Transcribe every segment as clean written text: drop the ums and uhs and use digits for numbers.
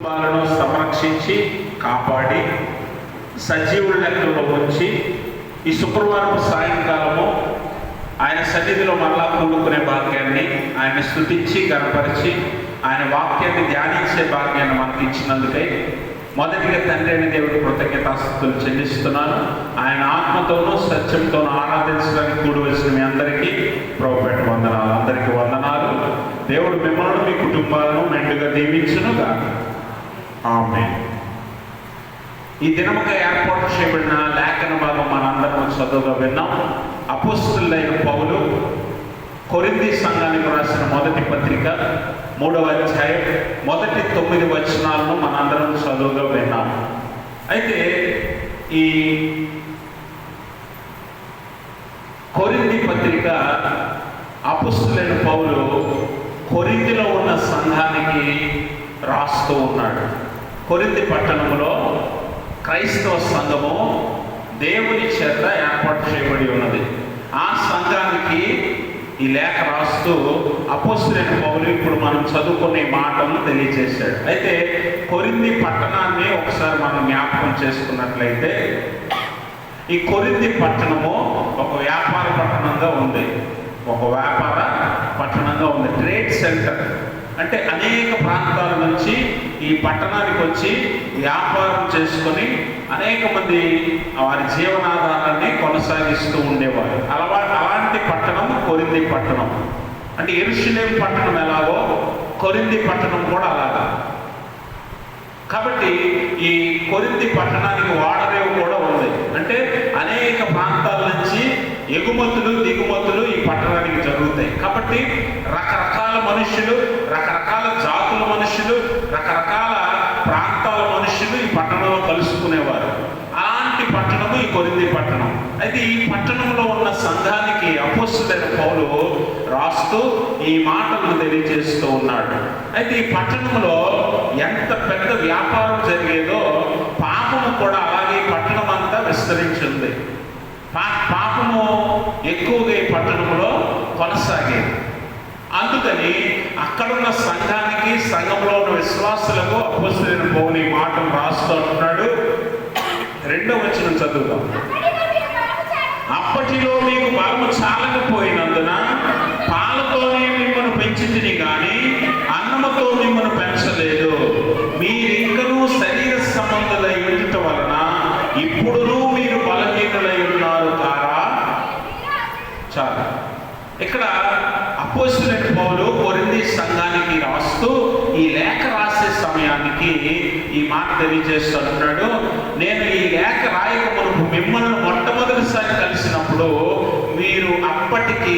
కుటుంబాలను సంరక్షించి కాపాడి సజీవుల లెక్కలో ఉంచి ఈ శుక్రవారం సాయంకాలము ఆయన సన్నిధిలో మరలా కూడుకునే భాగ్యాన్ని ఆయన స్తుతించి గణపరిచి ఆయన వాక్యాన్ని ధ్యానించే భాగ్యాన్ని మనకు ఇచ్చినందుకై మొదటిగా తండ్రి అయిన దేవుడి కృతజ్ఞతాస్తుతులు చెల్లిస్తున్నాను. ఆయన ఆత్మతోనూ సత్యంతోనూ ఆరాధించడానికి కూడి వచ్చిన మీ అందరికీ ప్రభుపేట వందనాలు. అందరికీ వందనాలు. దేవుడు మిమ్మల్ని మీ కుటుంబాలను మెండుగా దీవించునుగా. ఆమేన్. ఈ దినముగా ఏర్పాటు చేయబడిన లేఖన భాగం మనందరం చదువుగా విన్నాం. అపోస్తలుడైన పౌలు కొరింథీ సంఘానికి రాసిన మొదటి పత్రిక 3వ అధ్యాయం మొదటి 9 వచనాలను మనందరం చదువుగా విన్నాం. అయితే ఈ కొరింథీ పత్రిక అపోస్తలుడైన పౌలు కొరింథీలో ఉన్న సంఘానికి రాస్తూ ఉన్నాడు. కొరింథీ పట్టణంలో క్రైస్తవ సంఘము దేవుని చేత ఏర్పాటు చేయబడి ఉన్నది. ఆ సంఘానికి ఈ లేఖ రాస్తూ అపోస్తలుడైన పౌలు ఇప్పుడు మనం చదువుకునే మాటలను తెలియజేశాడు. అయితే కొరింథీ పట్టణాన్ని ఒకసారి మనం జ్ఞాపకం చేసుకున్నట్లయితే ఈ కొరింథీ పట్టణము ఒక వ్యాపార పట్టణంగా ఉంది. ఒక వ్యాపార పట్టణంగా ఉంది. ట్రేడ్ సెంటర్ అంటే అనేక ప్రాంతాల నుంచి ఈ పట్టణానికి వచ్చి వ్యాపారం చేసుకొని అనేక మంది వారి జీవనాధారాన్ని కొనసాగిస్తూ ఉండేవారు. అలాంటి పట్టణం కొరింథీ పట్టణం. అంటే యెరూషలేము పట్టణం ఎలాగో కొరింథీ పట్టణం కూడా అలాగా. కాబట్టి ఈ కొరింథీ పట్టణానికి వాడరేవు కూడా ఉంది. అంటే అనేక ప్రాంతాల నుంచి ఎగుమతులు దిగుమతులు ఈ పట్టణానికి జరుగుతాయి. కాబట్టి రకరకాల మనుషులు, రకరకాల జాతుల మనుషులు, రకరకాల ప్రాంతాల మనుషులు ఈ పట్టణంలో కలుసుకునేవారు. అలాంటి పట్టణము ఈ కొరింథీ పట్టణం. అయితే ఈ పట్టణంలో ఉన్న సంఘానికి అపోస్తలుడైన పౌలు రాస్తూ ఈ మాటలను తెలియజేస్తూ ఉన్నాడు. అయితే ఈ పట్టణంలో ఎంత పెద్ద వ్యాపారం జరిగేదో పాపము కూడా అలాగే ఈ పట్టణం అంతా విస్తరించింది. పాపము ఎక్కువగా ఈ పట్టణంలో కొనసాగేది. అందుకని అక్కడున్న సంఘానికి, సంఘంలో ఉన్న విశ్వాసులకు అపోస్తలుడైన పౌలు ఈ మాటలు రాస్తూ ఉంటున్నాడు. 2వ వచనం చదువుదాం. అప్పటిలో మీకు బలము చాలకపోయినందున పాలతోనే మిమ్మల్ని పెంచితిని కానీ అన్నముతో మిమ్మల్ని పెంచలేదు. మీరింకనూ శరీర సంబంధులై ఉండటం వలన ఇప్పుడునూ మీరు బలహీనులై ఉన్నారు కారా. చాలు. ఇక్కడ అపోస్తలుడైన పౌలు కొరింథీ సంఘానికి రాస్తూ ఈ లేఖ రాసే సమయానికి ఈ మాట తెలియజేస్తున్నాడు. నేను ఈ లేఖ రాయక మునుపు మిమ్మల్ని మొట్టమొదటిసారి కలిసినప్పుడు మీరు అప్పటికి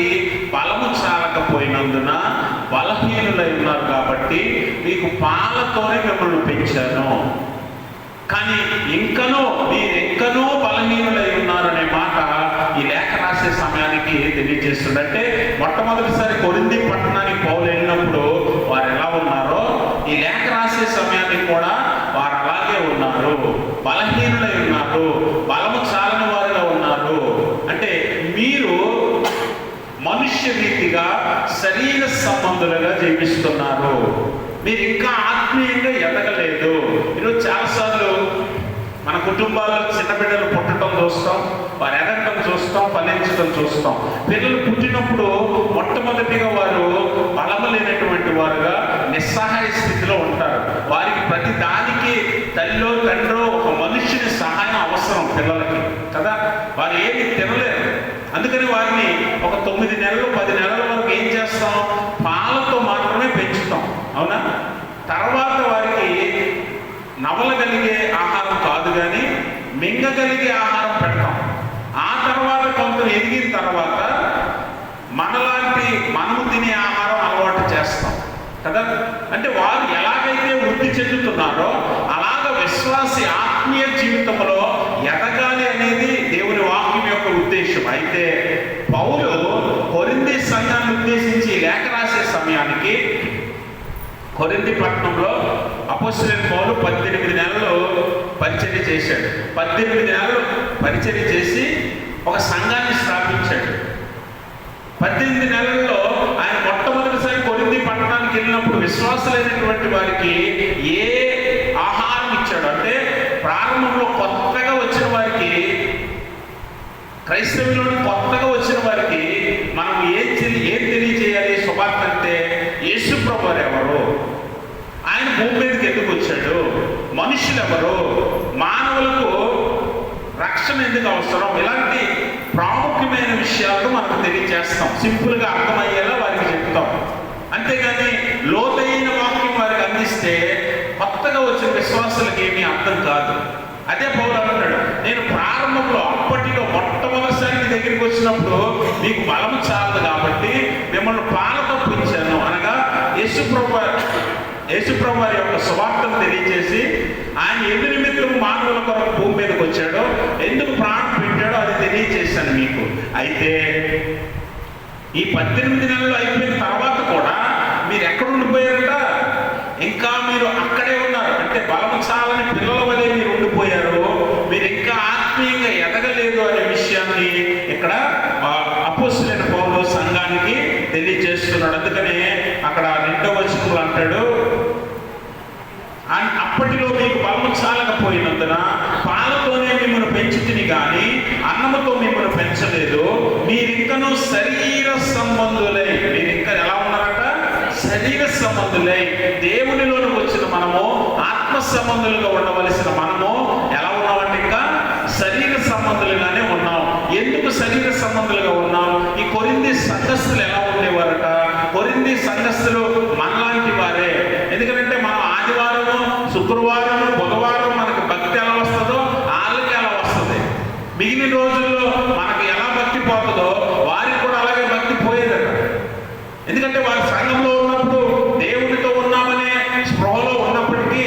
బలము చాలకపోయినందున బలహీనులై ఉన్నారు. కాబట్టి మీకు పాలతోనే మిమ్మల్ని పెంచాను. కానీ మీరెంకనో బలహీనులై ఉన్నారనే మాట ఈ లేఖ రాసే సమయానికి తెలియజేస్తుందంటే మొట్టమొదటిసారి కొరింథీ పట్టణానికి పౌలు వెళ్ళినప్పుడు వారు ఎలా ఉన్నారో ఈ లేఖ రాసే సమయానికి కూడా వారు అలాగే ఉన్నారు. బలహీనులై ఉన్నారు, బలము చాలని వారిగా ఉన్నారు. అంటే మీరు మనుష్య రీతిగా శరీర సంబంధులుగా జీవిస్తున్నారు. మీరు ఇంకా ఆత్మీయంగా ఎదగలేదు. ఈరోజు చాలాసార్లు మన కుటుంబాల్లో చిన్న బిడ్డలు పుట్టడం చూస్తాం, వారు ఎదగడం చూస్తాం, ఫలించడం చూస్తాం. పిల్లలు పుట్టినప్పుడు మొట్టమొదటిగా వారు బలము లేనటువంటి వారుగా నిస్సహాయ స్థితిలో ఉంటారు. వారికి ప్రతి దానికి తల్లిలో తండ్రో ఒక మనుష్యుని సహాయం అవసరం పిల్లలకి కదా. వారు ఏమి తినలేరు. అందుకని వారిని ఒక 9 నెలలు 10 నెలల వరకు ఏం చేస్తాం? పాలతో మాత్రమే పెంచుతాం. అవునా? తర్వాత వారికి నవలగలిగే ఆహారం కాదు కానీ మింగగలిగే ఆహారం పెడతాం. ఆ తర్వాత కొంత ఎదిగిన తర్వాత మనము తినే ఆహారం అలవాటు చేస్తాం కదా. అంటే వారు ఎలాగైతే వృద్ధి చెందుతున్నారో అలాగ విశ్వాసి ఆత్మీయ జీవితంలో ఎదగాలి అనేది దేవుని వాక్యం యొక్క ఉద్దేశం. అయితే పౌలు కొరింథీ సంఘాన్ని ఉద్దేశించి లేఖ రాసే సమయానికి కొరింథీ పట్టణంలో అపోస్తలుడైన పౌలు 18 నెలలు పరిచర్య చేశాడు. 18 నెలలు పరిచర్య చేసి ఒక సంఘాన్ని స్థాపించాడు. 18 నెలల్లో ఆయన మొట్టమొదటిసారి కొరింథీ పట్టణానికి వెళ్ళినప్పుడు విశ్వాసులైనటువంటి వారికి ఏ క్రైస్తవులను కొత్తగా వచ్చిన వారికి మనం ఏం తెలియజేయాలి? సువార్త అంటే యేసు ప్రభువారు ఎవరు, ఆయన భూమి మీదకి ఎందుకు వచ్చాడు, మనుషులు ఎవరు, మానవులకు రక్షణ ఎందుకు అవసరం, ఇలాంటి ప్రాముఖ్యమైన విషయాలను మనకు తెలియజేస్తాం. సింపుల్గా అర్థమయ్యేలా వారికి చెప్తాం. అంతేగాని లోతైన వాక్యం వారికి అందిస్తే కొత్తగా వచ్చిన విశ్వాసులకు ఏమీ అర్థం కాదు. అదే పౌలు అంటున్నాడు, నేను ప్రారంభంలో అప్పటిలో మొట్టమొదటిసారి మీ దగ్గరికి వచ్చినప్పుడు మీకు బలము చాలదు కాబట్టి మిమ్మల్ని పాలతో పెంచాను అనగా యేసుప్రభు వారి యొక్క సువార్తను తెలియజేసి ఆయన ఎందు నిమిత్తం మానవుల కొరకు భూమి మీదకి వచ్చాడో, ఎందుకు ప్రాణం పెట్టాడో అది తెలియజేశాను మీకు. అయితే ఈ 18 నెలలు అయిపోయిన తర్వాత కూడా మీరు ఎక్కడ ఉండిపోయారట? ఇంకా మీరు అక్కడే ఉన్నారు. అంటే బలము చాలని పిల్లల వలె మీరు ఉండిపోయారు. మీరు ఇంకా ఆత్మీయంగా ఎదగలేదు అనే విషయాన్ని ఇక్కడ అపోస్తలుడైన పౌలు సంఘానికి తెలియజేస్తున్నాడు. అందుకనే అక్కడ 2వ వచనంలో అంటాడు, అప్పటిలో మీకు బలము చాలకపోయినందున పాలతోనే మిమ్మల్ని పెంచుతిని కానీ అన్నముతో మిమ్మల్ని పెంచలేదు. మీరింకనూ శరీర సంబంధులై, మీరు ఇంకా ఎలా ఉన్నారట? శరీర సంబంధులై. దేవునిలోకి వచ్చిన మనము ఆత్మ సంబంధులుగా ఉండవలసిన మనము ఎలా ఉన్నామంటే ఇంకా శరీర సంబంధులుగానే ఉన్నాం. ఎందుకు శరీర సంబంధులుగా ఉన్నాం? ఈ కొరింథీ సంఘస్థులు ఎలా ఉండేవారట? కొరింథీ సంఘస్థులు మనలాంటి వారే. ఎందుకంటే మనం ఆదివారము, శుక్రవారము, బుధవారం మనకి భక్తి ఎలా వస్తుందో వాళ్ళకి ఎలా వస్తుంది. మిగిలిన రోజుల్లో మనకి ఎలా భక్తి పోతుందో వారికి కూడా అలాగే భక్తి పోయేదట. ఎందుకంటే వారి సంఘంలో ఉన్నప్పుడు దేవునితో ఉన్నామనే స్పృహలో ఉన్నప్పటికీ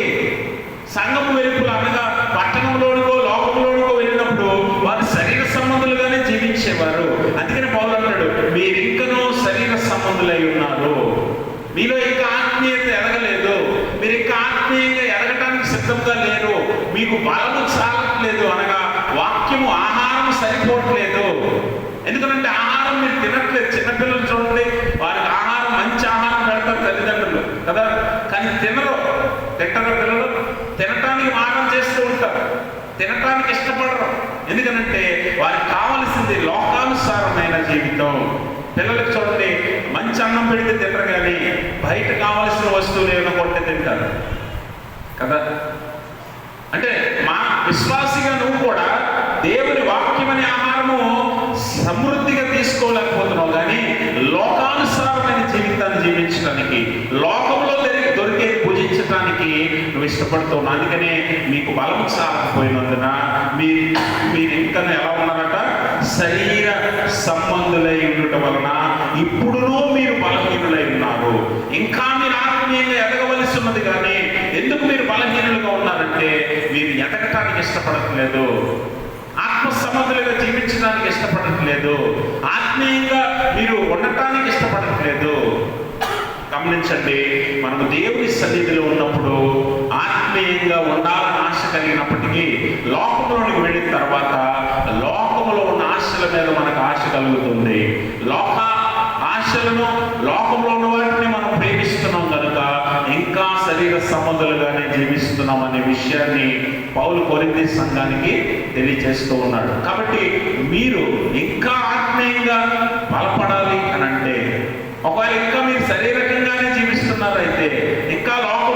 సంఘము వెలుపులు అనగా పట్టణంలోనికో లోకంలోనికో వెళ్ళినప్పుడు వారు శరీర సంబంధులుగానే జీవించేవారు. అందుకని పౌలు అంటాడు, మీరు ఇంకనూ శరీర సంబంధులై ఉన్నారు, మీలో ఇంకా ఆత్మీయత ఎదగలేదు, మీరు ఇంకా ఆత్మీయంగా ఎదగటానికి సిద్ధంగా లేరు, మీకు బలము చాలట్లేదు అనగా వాక్యము ఆహారం సరిపోవట్లేదు. ఎందుకంటే ఆహారం మీరు తినట్లేదు. చిన్నపిల్లలు చూడండి, వారికి ఆహారం మంచి ఆహారం పెడతారు తల్లిదండ్రులు కదా, కానీ తినరు. తింటారు పిల్లలు, తినటానికి మారం చేస్తూ ఉంటారు, తినటానికి ఇష్టపడరు. ఎందుకంటే వారికి కావలసింది లోకానుసారమైన జీవితం. పిల్లలకు చూడండి, మంచి అన్నం పెడితే తినరు, కానీ బయట కావలసిన వస్తువులు ఏమైనా కొంటే తింటారు కదా. అంటే మా విశ్వాసిగా నువ్వు కూడా దేవుని వాక్యం అనే ఆహారము సమృద్ధిగా తీసుకోలేకపోతున్నావు, కానీ లోకానుసారమైన జీవితాన్ని జీవించడానికి, లోకంలో దొరికే భుజించడానికి నువ్వు ఇష్టపడుతున్నావు. అందుకనే మీకు బలము చాలకపోయినందున మీరు ఇంకా ఎలా ఉన్నారట? శరీర సంబంధులై ఉండటం వలన ఇప్పుడునూ మీరు బలహీనులై ఉన్నారు. ఇంకా మీరు ఆత్మీయంగా ఎదగవలసి ఉన్నది, కానీ ఎందుకు మీరు బలహీనులుగా ఉన్నారంటే మీరు ఎదగటానికి ఇష్టపడట్లేదు, ఆత్మ సంబంధులుగా జీవించడానికి ఇష్టపడట్లేదు, ఆత్మీయంగా మీరు ఉండటానికి ఇష్టపడట్లేదు. గమనించండి, మనము దేవుని సన్నిధిలో ఉన్నప్పుడు ఆత్మీయంగా ఉండాలని ఆశ కలిగినప్పటికీ లోకంలోనికి వెళ్ళిన తర్వాత లోకంలో ఉన్న ఆశల మీద మనకు ఆశ కలుగుతుంది. లోక ఆశలను, లోకంలో ఉన్న వాటిని మనం ప్రేమిస్తున్నాం కనుక ఇంకా శరీర సంబంధులుగానే జీవిస్తున్నాం అనే విషయాన్ని పౌలు కొరింథీ సంఘానికి తెలియజేస్తూ ఉన్నాడు. కాబట్టి మీరు ఇంకా ఆత్మీయంగా బలపడాలి అని అంటే, ఒకవేళ ఇంకా మీరు శరీరకంగానే జీవిస్తున్నారైతే, ఇంకా లోక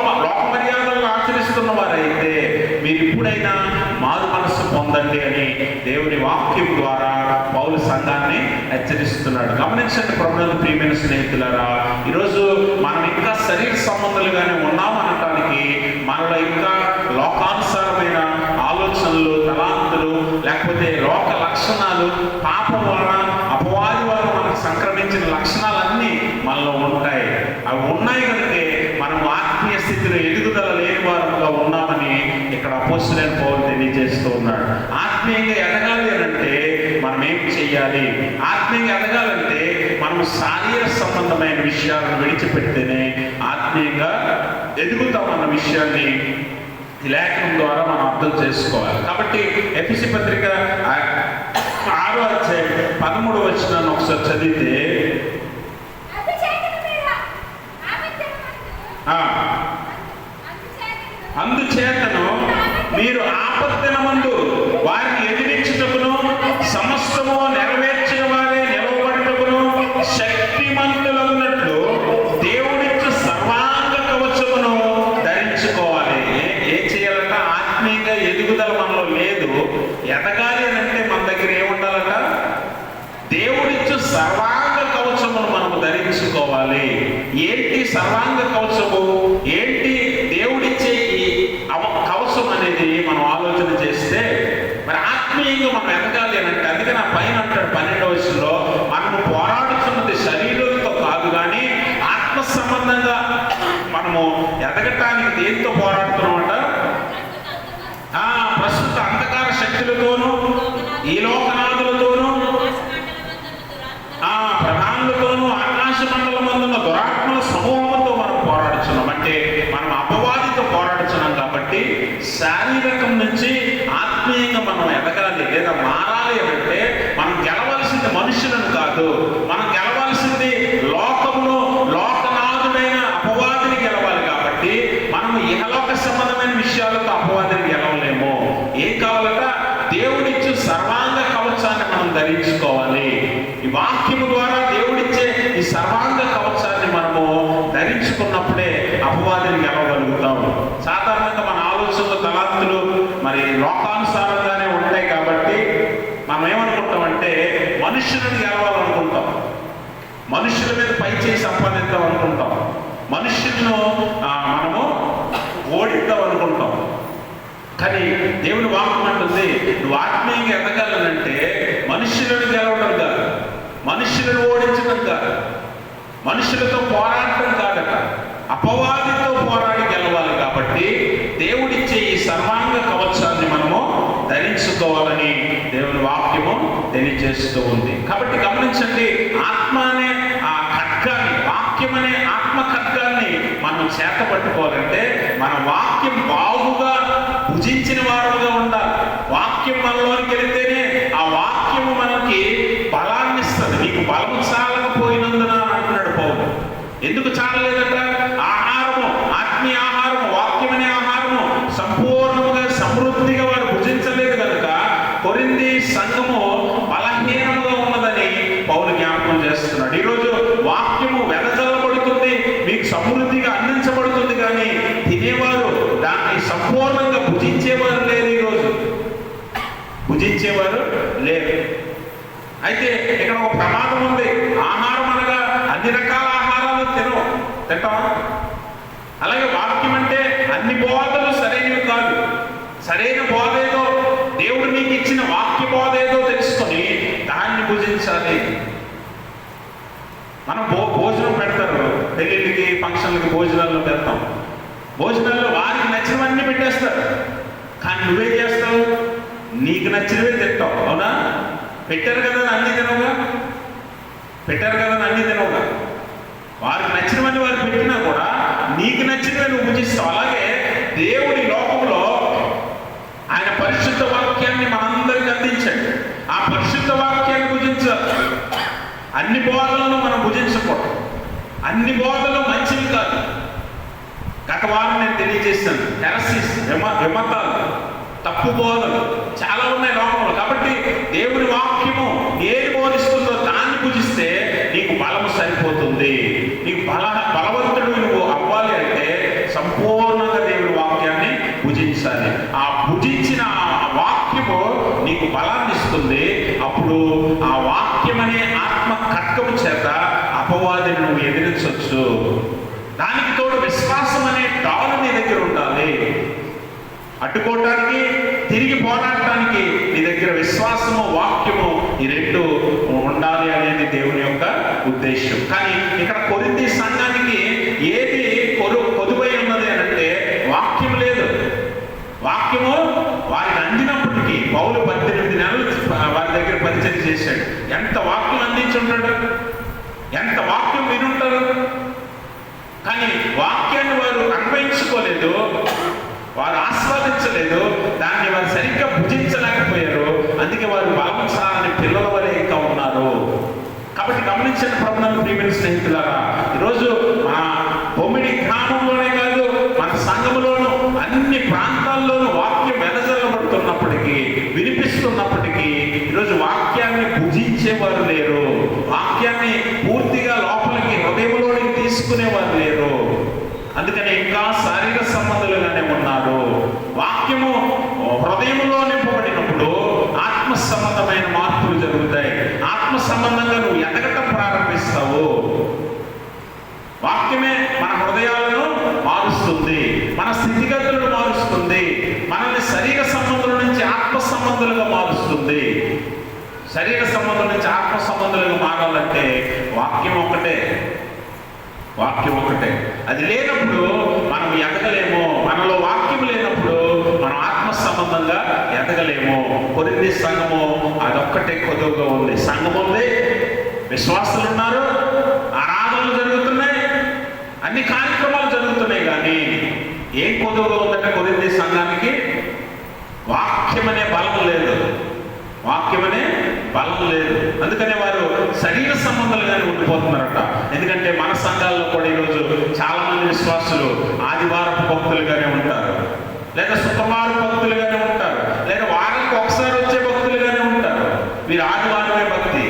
మర్యాదలను ఆచరిస్తున్న వారైతే మీరు ఇప్పుడైనా మారు మనస్సు పొందండి అని దేవుని వాక్యం ద్వారా పౌలు సంఘాన్ని హెచ్చరిస్తున్నాడు. గమనించండి ప్రభువునందు ప్రియమైన స్నేహితులారా, ఈరోజు మనం ఇంకా శరీర సంబంధాలుగానే ఉన్నామనటానికి మనలో ఇంకా లోకానుసారమైన ఆలోచనలు, తలాంతులు, లేకపోతే లోక లక్షణాలు, పాపం వలన అపవాది వలన మనకు సంక్రమించిన లక్షణాలన్నీ మనలో ఉంటాయి. అవి ఉన్నాయి కనుకే మనం ఆత్మీయ స్థితిలో ఎదుగుదల లేని వారుగా ఉన్నామని ఇక్కడ అపోస్తలుడైన పౌలు తెలియజేస్తూ ఉన్నాడు. ఆత్మీయంగా ఎదగాలి అంటే మనం ఏం చెయ్యాలి? ఆత్మీయంగా ఎదగాలంటే మనం శారీర సంబంధమైన విషయాలను విడిచిపెడితేనే ఆత్మీయంగా ఎదుగుతామన్న విషయాన్ని ఈ లేఖనం ద్వారా మనం అర్థం చేసుకోవాలి. కాబట్టి ఎఫెసీ పత్రిక 6వ అధ్యాయం 13వ వచనాన్ని ఒకసారి చదివితే, అందుచేతను మీరు ఆపత్తినమందు వారిని ఎదిరించుటకును సమస్తము ఆత్మీయంగా ఎదుగుదల మనలో లేదు. ఎదగాలి అని అంటే మన దగ్గర ఏముండాలట? దేవుడిచ్చు సర్వాంగ కవచమును మనము ధరించుకోవాలి. ఏంటి సర్వాంగ కవచము? ఏంటి దేవుడిచ్చే ఈ కవచం అనేది మనం ఆలోచన చేస్తే, మరి ఆత్మీయంగా మనం ఎదగాలి అని అంటే, అందుకే నా పైన అంటాడు 12వ వచనంలో, మనము పోరాడుతున్నది శరీరంతో కాదు కానీ ఆత్మ సంబంధంగా మనము ఎదగటానికి దేంతో పోరాడుతున్నామంట? ప్రస్తుత అంధకార శక్తులతోనూ, ఈ లోకనాథులతోనూ, ప్రధానులతోనూ, ఆకాశ మండలమందున్న దురాత్మల సమూహంతో మనం పోరాడుతున్నాం. అంటే మనం అపవాదితో పోరాడుతున్నాం. కాబట్టి శారీరకం నుంచి ఆత్మీయంగా మనం ఎదగాలి లేదా మారాలి అంటే మనం గెలవలసింది మనుషులను కాదు, మనం గెలవలసింది లోకములో లోకనాథుడైన అపవాదిని గెలవాలి. కాబట్టి మనము ఇహలోక సంబంధమైన విషయాలతో అపవాదిని గెలవలేము. ఏం కావాలట? దేవుడిచ్చే సర్వాంగ కవచాన్ని మనం ధరించుకోవాలి. ఈ వాక్యము ద్వారా దేవుడిచ్చే ఈ సర్వాంగ కవచాన్ని మనము ధరించుకున్నప్పుడే అపవాదిని గెలవగలుగుతాం. సాధారణంగా మన ఆలోచనలు, తలాంతులు మరి లోకానుసారంగానే ఉంటాయి. కాబట్టి మనం ఏమనుకుంటామంటే మనుషులను గెలవాలనుకుంటాం, మనుషుల మీద పై చేసి సంపాదిద్దాం అనుకుంటాం, మనుషులను మనము ఓడిద్దాం అనుకుంటాం. కానీ దేవుని వాక్యం అంటుంది, నువ్వు ఆత్మీయంగా ఎదగాలనంటే మనుషులను గెలవడం కాదు, మనుషులను ఓడించడం కాదు, మనుషులతో పోరాడటం కాదట, అపవాదితో పోరాడి గెలవాలి. కాబట్టి దేవుడిచ్చే ఈ సర్వాంగ కవచాన్ని మనము ధరించుకోవాలని దేవుని వాక్యము తెలియజేస్తూ ఉంది. కాబట్టి గమనించండి, ఆత్మ అనే ఆ ఖడ్గాన్ని, వాక్యం అనే ఆత్మ ఖడ్గాన్ని మనం చేత పట్టుకోవాలంటే మన వాక్యం బాగుగా భుజించిన వారుగా ఉండాలి. వాక్యం మనలోనికి వెళితేనే ఆ వాక్యము మనకి బలాన్ని ఇస్తుంది. మీకు బలము చాలకపోయినందున అంటున్నాడు పౌలు. ఎందుకు చాలలేదట? ఆహారము, ఆత్మీయ ఆహారము, వాక్యం అనే ఆహారము సంపూర్ణంగా సమృద్ధిగా వారు భుజించలేదు కనుక కొరింథీ సంఘము బలహీనముగా ఉన్నదని పౌలు జ్ఞాపకం చేస్తున్నాడు. ఈరోజు వాక్యము వెదజల్లబడుతుంది, మీకు సమృద్ధిగా అందించబడుతుంది, కానీ తినేవారు దాన్ని సంపూర్ణంగా భుజించేవారు లేరు. ఈరోజు భుజించేవారు లేరు. అయితే ఇక్కడ ఒక ప్రమాదం ఉంది. ఆహారం అనగా అన్ని రకాల ఆహారాలు తింటాం. అలాగే వాక్యం అంటే అన్ని బోధలు సరైనవి కాదు. సరైన బోధ ఏదో, దేవుడు నీకు ఇచ్చిన వాక్య బోధ ఏదో తెలుసుకొని దాన్ని భుజించాలి. మనం భోజనం పెడతారు, పెళ్ళిళ్ళకి, ఫంక్షన్లకి భోజనాల్లో పెడతాం. భోజనాల్లో వారికి నచ్చినవన్నీ పెట్టేస్తారు. కానీ నువ్వేం చేస్తావు? నీకు నచ్చినవే తింటావు. అవునా? పెట్టారు కదా అన్నీ తినవుగా, పెట్టారు కదా అన్నీ తినవుగా. వారికి నచ్చినవన్నీ వారు పెట్టినా కూడా నీకు నచ్చినవే నువ్వు భుజిస్తావు. అలాగే దేవుడి లోకంలో ఆయన పరిశుద్ధ వాక్యాన్ని మనందరికీ అందించాడు. ఆ పరిశుద్ధ వాక్యాన్ని భుజించాలి. అన్ని బోధలను మనం భుజించకూడదు. అన్ని బోధలు మంచివి కాదు. గత వారం నేను తెలియజేశాను, హెరసిస్, విమతాలు, తప్పు బోధలు చాలా ఉన్నాయి లోకంలో. కాబట్టి దేవుని వాక్యము ఏది బోధిస్తుందో దాన్ని భుజిస్తే నీకు బలము సరిపోతుంది. నీకు బలవంతుడు నువ్వు అవ్వాలి అంటే సంపూర్ణంగా దేవుని వాక్యాన్ని భుజించాలి. ఆ భుజించిన వాక్యము నీకు బలాన్ని ఇస్తుంది. అప్పుడు ఆ వాక్యం అనే ఆత్మ ఖడ్గము చేత అపవాదిని నువ్వు ఎదిరించవచ్చు. దానికి తోడు విశ్వాసం అనే డాలు నీ దగ్గర ఉండాలి. అడ్డుకోవటానికి, తిరిగి పోరాడటానికి నీ దగ్గర విశ్వాసము, వాక్యము, ఈ రెండు ఉండాలి అనేది దేవుని యొక్క ఉద్దేశం. కానీ ఇక్కడ కొరింథీ సంఘానికి ఏది కొదువై ఉన్నది అని అంటే వాక్యం లేదు. వాక్యము వారికి అందినప్పటికీ పౌలు 18 నెలలు వారి దగ్గర పరిచయం చేశాడు. ఎంత వాక్యం అందించుంటాడు, ఎంత వాక్యం వినుంటారు. కానీ వాక్యాన్ని వారు అన్వయించుకోలేదు, వారు ఆస్వాదించలేదు, దాన్ని వారు సరిగ్గా భుజించలేకపోయారు. అందుకే వారు బలవంతాలని పిల్లల వలె ఇంకా ఉన్నారు. కాబట్టి గమనించిన ప్రభుత్వం ప్రియమైన స్నేహితులారా, ఈరోజు మన బొమ్మిడి గ్రామంలోనే కాదు, మన సంఘములోను అన్ని ప్రాంతాల్లోనూ వాక్యం వెదజల్లబడుతున్నప్పటికీ, వినిపిస్తున్నప్పటికీ ఈరోజు వాక్యాన్ని భుజించేవారు లేరు. వాక్యాన్ని పూర్తిగా లోపలికి, హృదయంలోనికి తీసుకునేవారు లేరు. అందుకని ఇంకా శారీరక సంబంధాలుగానే ఉన్నారు. వాక్యము శరీర సంబంధం నుంచి ఆత్మ సంబంధాలుగా మారాలంటే వాక్యం ఒకటే. అది లేనప్పుడు మనం ఎదగలేము. మనలో వాక్యం లేనప్పుడు మనం ఆత్మ సంబంధంగా ఎదగలేము. కొరింథీ సంఘము అదొక్కటే కొద్దుగా ఉంది. సంఘం ఉంది, విశ్వాసులు ఉన్నారు, ఆరాధనలు జరుగుతున్నాయి, అన్ని కార్యక్రమాలు జరుగుతున్నాయి. కానీ ఏం కొద్దుగా ఉందంటే కొరింథీ సంఘానికి వాక్యం అనే బలం లేదు. అందుకనే వారు శరీర సంబంధాలుగానే ఉండిపోతున్నారట. ఎందుకంటే మన సంఘాల్లో కూడా ఈరోజు చాలా మంది విశ్వాసులు ఆదివారపు భక్తులుగానే ఉంటారు, లేదా శుక్రవారం భక్తులుగానే ఉంటారు, లేదా వారానికి ఒకసారి వచ్చే భక్తులుగానే ఉంటారు. వీరు ఆదివారమే భక్తి.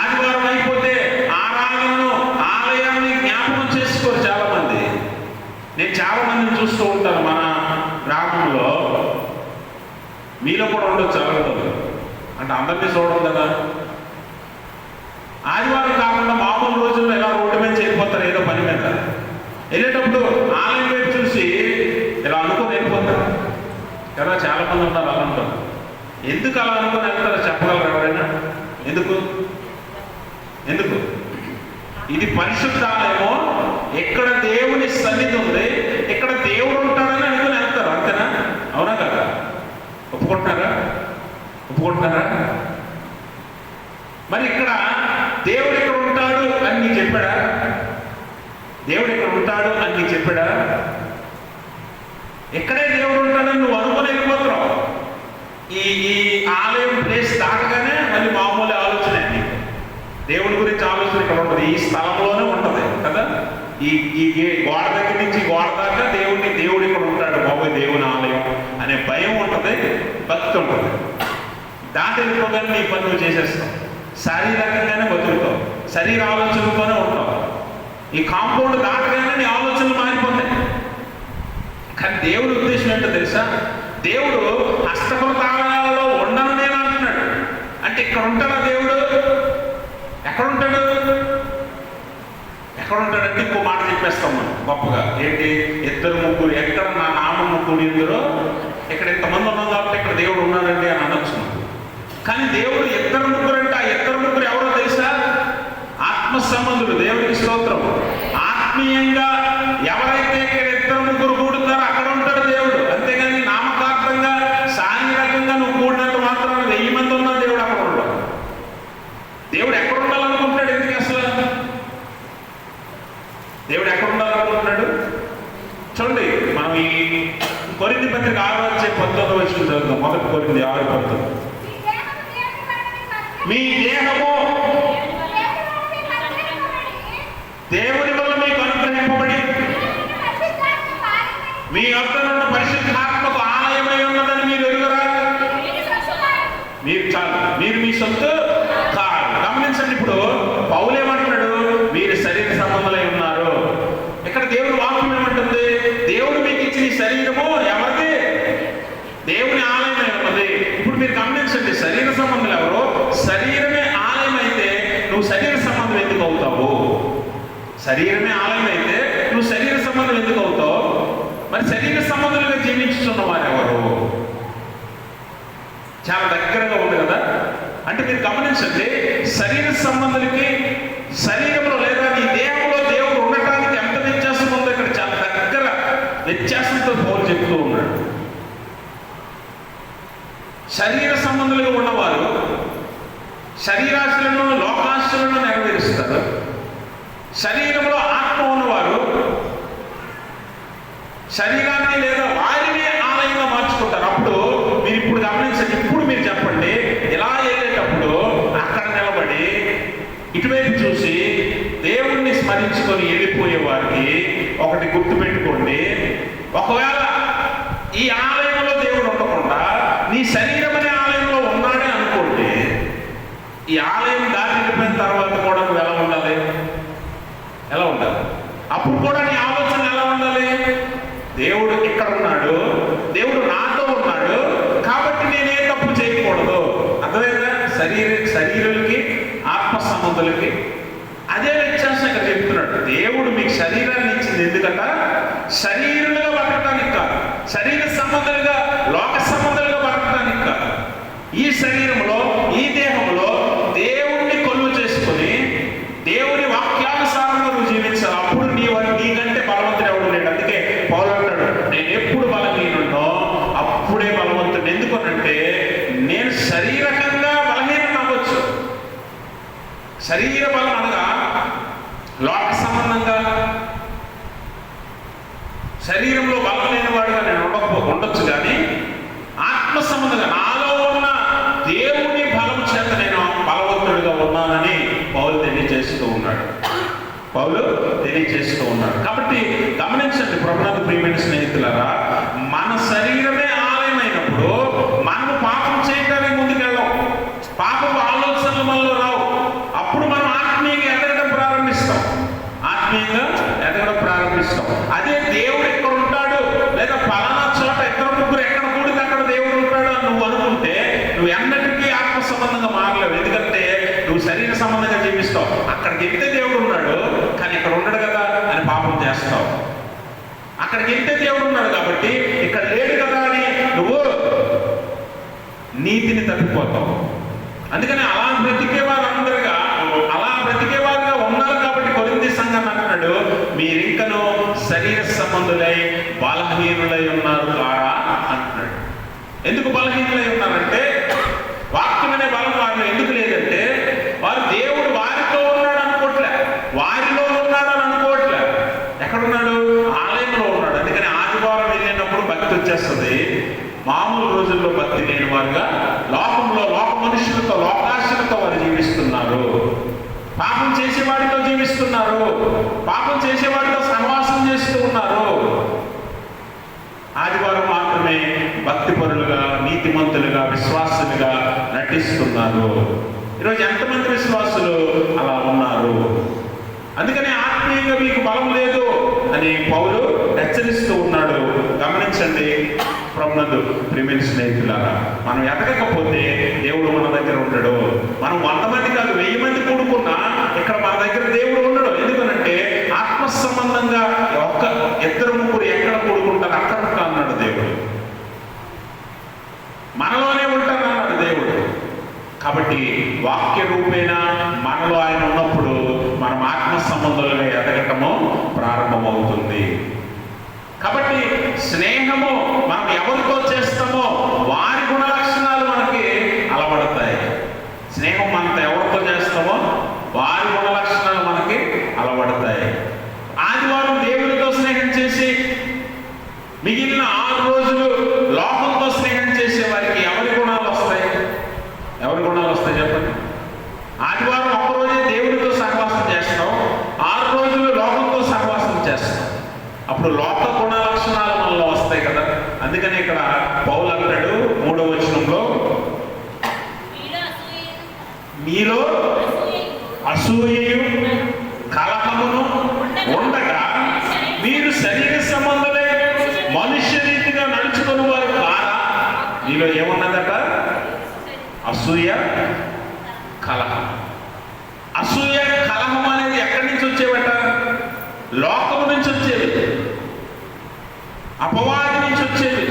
ఆదివారం అయిపోతే ఆరాధనను, ఆలయాన్ని జ్ఞాపకం చేసుకోరు చాలా మంది. నేను చాలా మందిని చూస్తూ ఉంటాను మన గ్రామంలో. మీలో కూడా ఉండొచ్చు అలగదు అంటే అందరినీ చూడడం కదా. ఆదివారం కాకుండా మామూలు రోజుల్లో ఎలా రోడ్డు మీద చేరిపోతారు, ఏదో పని మీద వెళ్ళేటప్పుడు ఆలయం వైపు చూసి ఇలా అనుకుని వెళ్ళిపోతారు కదా. చాలా మంది ఉన్నారు అలా ఉంటారు. ఎందుకు అలా అనుకుని వెళ్తారో చెప్పగలరు ఎవరైనా? ఎందుకు ఇది పరిశుద్ధ ఆలయమో, ఎక్కడ దేవుని సన్నిధి ఉంది, ఇక్కడ దేవుడు ఉంటాడని అనుకుని వెళ్తారు. అంతేనా? అవునా కదా? ఒప్పుకుంటున్నారా? మరి ఇక్కడ దేవుడు ఇక్కడ ఉంటాడు అని నీకు చెప్పాడా? ఎక్కడే దేవుడు ఉంటాడని నువ్వు అనుకుని వెళ్ళిపోతున్నావు. ఈ ఆలయం ప్లేస్ దాటగానే మళ్ళీ మామూలు ఆలోచన. దేవుడి గురించి ఆలోచన ఇక్కడ ఉంటుంది, ఈ స్థలంలోనే ఉంటుంది కదా. ఈ గోడ దగ్గర నుంచి గోడ దాకా దేవుడు ఇక్కడ ఉంటాడు, బాబోయ్ దేవుని ఆలయం అనే భయం ఉంటుంది, భక్తి ఉంటుంది. దాటి వెళ్ళిపోగానే నీ పని నువ్వు చేసేస్తావు. శారీరకంగానే బతుకుతావు, శరీర ఆలోచనలతోనే ఉంటావు. ఈ కాంపౌండ్ దాటగానే నీ ఆలోచనలు మారిపోతాయి. కానీ దేవుడి ఉద్దేశం ఏంటో తెలుసా? దేవుడు హస్తకృత ఆలయాలలో ఉండను నేను అంటున్నాడు. అంటే ఇక్కడ ఉంటాడా దేవుడు? ఎక్కడ ఉంటాడంటే ఇంకో మాట చెప్పేస్తాం మనం గొప్పగా. ఏంటి? 2 3 ఎక్కడ నా నామము కూడిందిరో, ఇక్కడ ఇంతమంది ఉన్నాం కాబట్టి ఇక్కడ దేవుడు ఉన్నాడండి అని అనొచ్చు. కానీ దేవుడు 2 3 అంటే ఆ 2 3 ఎవరో తెలుసా? ఆత్మ సంబంధులు. దేవుడికి స్తోత్రం. ఆత్మీయంగా ఎవరైతే ఇక్కడ 2 3 కూడుతారో అక్కడ ఉంటాడు దేవుడు. అంతేగాని నామకార్థంగా శారీరకంగా నువ్వు కూడినంత మాత్రం 1000 మంది ఉన్నా దేవుడు అక్కడ ఉండడు. దేవుడు ఎక్కడ ఉండాలనుకుంటున్నాడు? ఎందుకు అసలు దేవుడు ఎక్కడ ఉండాలనుకుంటున్నాడు? చూడండి, మనం ఈ కొరింథీ పత్రిక 6:19 చదువుతాం. 1 కొరింథీ 6:19. మీ దేహము దేవుని వల్ల మీకు అనుగ్రహింపబడి మీ వద్దనున్న పరిశుద్ధాత్మకు ఆలయమై ఉన్నదని మీరు ఎరుగరా? మీరు మీ సొత్తు కాదు. గమనించండి, ఇప్పుడు పౌలు ఏమంటున్నాడు? మీరు శరీర సంబంధులై ఉన్నారు. ఇక్కడ దేవుడు వాక్యం ఏమంటుంది? దేవుడు మీకు ఇచ్చిన శరీరము ఎవరిది? దేవుని ఆలయమై ఉన్నది. ఇప్పుడు మీరు గమనించండి, శరీర సంబంధులు ఎవరు? శరీరమే ఆలయం అయితే నువ్వు శరీర సంబంధం ఎందుకు అవుతావు? శరీరమే ఆలయం అయితే నువ్వు శరీర సంబంధం ఎందుకు అవుతావు? మరి శరీర సంబంధులుగా జీవించుతున్న వారు ఎవరు? చాలా దగ్గరగా ఉంది కదా. అంటే మీరు గమనించండి, శరీర సంబంధులకి శరీరంలో లేదా నీ దేహంలో దేవుడు ఉండటానికి ఎంత వ్యత్యాసం ఉందో ఇక్కడ చాలా దగ్గర వ్యత్యాసంతో పౌలు చెప్తూ ఉన్నాడు. శరీర సంబంధులుగా ఉన్నవారు శరీరాశులను, లోకాశులను నెరవేరుస్తారు. శరీరంలో ఆత్మ ఉన్నవారు శరీరాన్ని లేదా వారిని ఆలయంగా మార్చుకుంటారు. అప్పుడు మీరు ఇప్పుడు గమనించండి, ఇప్పుడు మీరు చెప్పండి, ఇలా వెళ్ళేటప్పుడు అక్కడ నిలబడి ఇటువైపు చూసి దేవుణ్ణి స్మరించుకొని వెళ్ళిపోయే వారికి ఒకటి గుర్తు పెట్టుకోండి. ఒకవేళ ఈ ఆలయంలో దేవుడు ఉండకుండా నీ శరీరం అనే ఆలయంలో ఉన్నాడే అనుకోండి, ఈ ఆలయం దాటి వెళ్ళిపోయిన తర్వాత కూడా నువ్వు ఎలా ఉండాలి? అప్పుడు కూడా నీ ఆలోచన ఎలా ఉండాలి? దేవుడు ఇక్కడ ఉన్నాడు, దేవుడు నాతో ఉన్నాడు, కాబట్టి నేనే తప్పు చేయకూడదు. అర్థమైందా? శరీరులకి ఆత్మ సంబంధులకి అదే వ్యత్యాసం ఇక్కడ చెప్తున్నాడు. దేవుడు మీకు శరీరాన్ని ఇచ్చింది ఎందుకంట? శరీరులుగా బతకటానికి కాదు, శరీర సంబంధాలుగా, లోక సంబంధాలుగా బతకటానికి కాదు. ఈ శరీరంలో, ఈ దేహంలో దేవుణ్ణి కొలువు చేసుకుని దేవుని వాక్యానుసారంగా నువ్వు జీవించాలి. అప్పుడు నీకంటే బలవంతుడు ఎవడు లేడు. అందుకే పౌలు అంటాడు, నేను ఎప్పుడు బలహీనుడో అప్పుడే బలవంతుడు. ఎందుకనంటే నేను శారీరకంగా బలహీనం అవ్వచ్చు. శరీర బలం అనగా లోక సంబంధంగా శరీరంలో బలం లేనివాడుగా నేను ఉండొచ్చు, కానీ ఆత్మ సంబంధంగా నాలో ఉన్న దేవుని బలం చేత నేను బలవంతుడిగా ఉన్నానని పౌలు తెలియజేస్తూ ఉన్నాడు. కాబట్టి గమనించండి ప్రభునందు ప్రియమైన స్నేహితులారా, మన శరీరమే ఆలయమైనప్పుడు మనము పాపం చేయడానికి ముందుకెళ్ళాం. పాపపు ఆలోచనలు మనలో రావు. అప్పుడు మనం ఆత్మీయంగా ఎదగడం ప్రారంభిస్తాం. అదే దేవుడు ఎక్కడ ఉంటాడు, లేదా పలానా చోట ఇద్దరు ముగ్గురు ఎక్కడ కూడితే అక్కడ దేవుడు ఉంటాడు అని నువ్వు అనుకుంటే నువ్వు ఎన్నటికీ ఆత్మ సంబంధంగా మారలేవు. ఎందుకంటే నువ్వు శరీర సంబంధంగా జీవిస్తావు. అక్కడికి వెళ్తే దేవుడు ఉన్నాడు, కానీ ఇక్కడ ఉండడు కదా అని పాపం చేస్తావు. అక్కడికి వెళ్తే దేవుడు ఉన్నాడు కాబట్టి ఇక్కడ లేడు కదా అని నువ్వు నీతిని తప్పిపోతావు. అందుకని అలా బ్రతికేవారుగా ఉన్నారు కాబట్టి కొరింథీ సంఘం అంటున్నాడు, మీరింకను శరీర సంబంధులై బలహీనులై ఉన్నారు కారా అంటున్నాడు. ఎందుకు బలహీనులై ఉన్నారంటే వాక్యం అనే బలం వారిలో ఎందుకు లేదంటే వారు దేవుడు వారితో ఉన్నాడు అనుకోవట్లే, వారిలో ఉన్నాడు అని అనుకోవట్లే. ఎక్కడున్నాడు? ఆలయంలో ఉన్నాడు. అందుకని ఆదివారం వెళ్ళినప్పుడు భక్తి వచ్చేస్తుంది. మామూలు రోజుల్లో భక్తి లేని వారుగా లోకంలో లోక మనుషులతో లోకాశలతో వారు జీవిస్తున్నారు. పాపం చేసేవాడితో జీవిస్తున్నారు. పాపం చేసేవాడితో సహవాసం చేస్తూ ఉన్నారు. ఆదివారం మాత్రమే భక్తి పరులుగా, నీతిమంతులుగా, విశ్వాసులుగా నటిస్తున్నారు. ఈరోజు ఎంతమంది విశ్వాసులు అలా ఉన్నారు? అందుకని ఆత్మీయంగా మీకు బలం లేదు అని పౌలు హెచ్చరిస్తూ ఉన్నాడు. గమనించండి ప్రభునందు ప్రియమైన స్నేహితులారా, మనం ఎదగకపోతే దేవుడు మన దగ్గర ఉండడు. మనం 100 మంది కాదు 1000 మంది కూడుకున్నా ఇక్కడ మన దగ్గర దేవుడు ఉండడు. ఎందుకనంటే ఆత్మ సంబంధంగా ఇద్దరు ముగ్గురు ఎక్కడ కూడుకుంటారు అక్కడ అన్నాడు దేవుడు. మనలోనే ఉంటారు అన్నాడు దేవుడు. కాబట్టి వాక్య రూపేణ మనలో ఆయన ఉన్నప్పుడు మనం ఆత్మ సంబంధాలుగా ఎదగటము ప్రారంభమవుతుంది. కాబట్టి స్నేహము మనం ఎవరితో చేస్తామో వారి గుణ లక్షణాలు మనకి అలవడతాయి. స్నేహం మనతో ఎవరితో చేస్తామో వారి గుణ లక్షణాలు మనకి అలవడతాయి. ఆదివారం దేవుడితో స్నేహం చేసి మిగిలిన 6 రోజులు లోకంతో స్నేహం చేసే వారికి ఎవరి గుణాలు వస్తాయి? చెప్పండి. ఆదివారం ఒక్కరోజే దేవుడితో సహవాసం చేస్తాం, 6 రోజులు లోకంతో సహవాసం చేస్తాం. అప్పుడు లోక గుణ లక్షణాలు మనలో వస్తాయి కదా. అందుకని ఇక్కడ పౌలు అంటాడు 3వ వచనంలో, మీలో అసూయయు కలహమును ఉండగా మీరు శరీర సంబంధులై మనుష్య రీతిగా నడుచుకుని వారు కారా? మీలో ఏమున్నదట? అసూయ, కలహం. అసూయ, కలహం అనేది ఎక్కడి నుంచి వచ్చేవట? లోకము నుంచి వచ్చేవి, అపవాది నుంచి వచ్చేవి,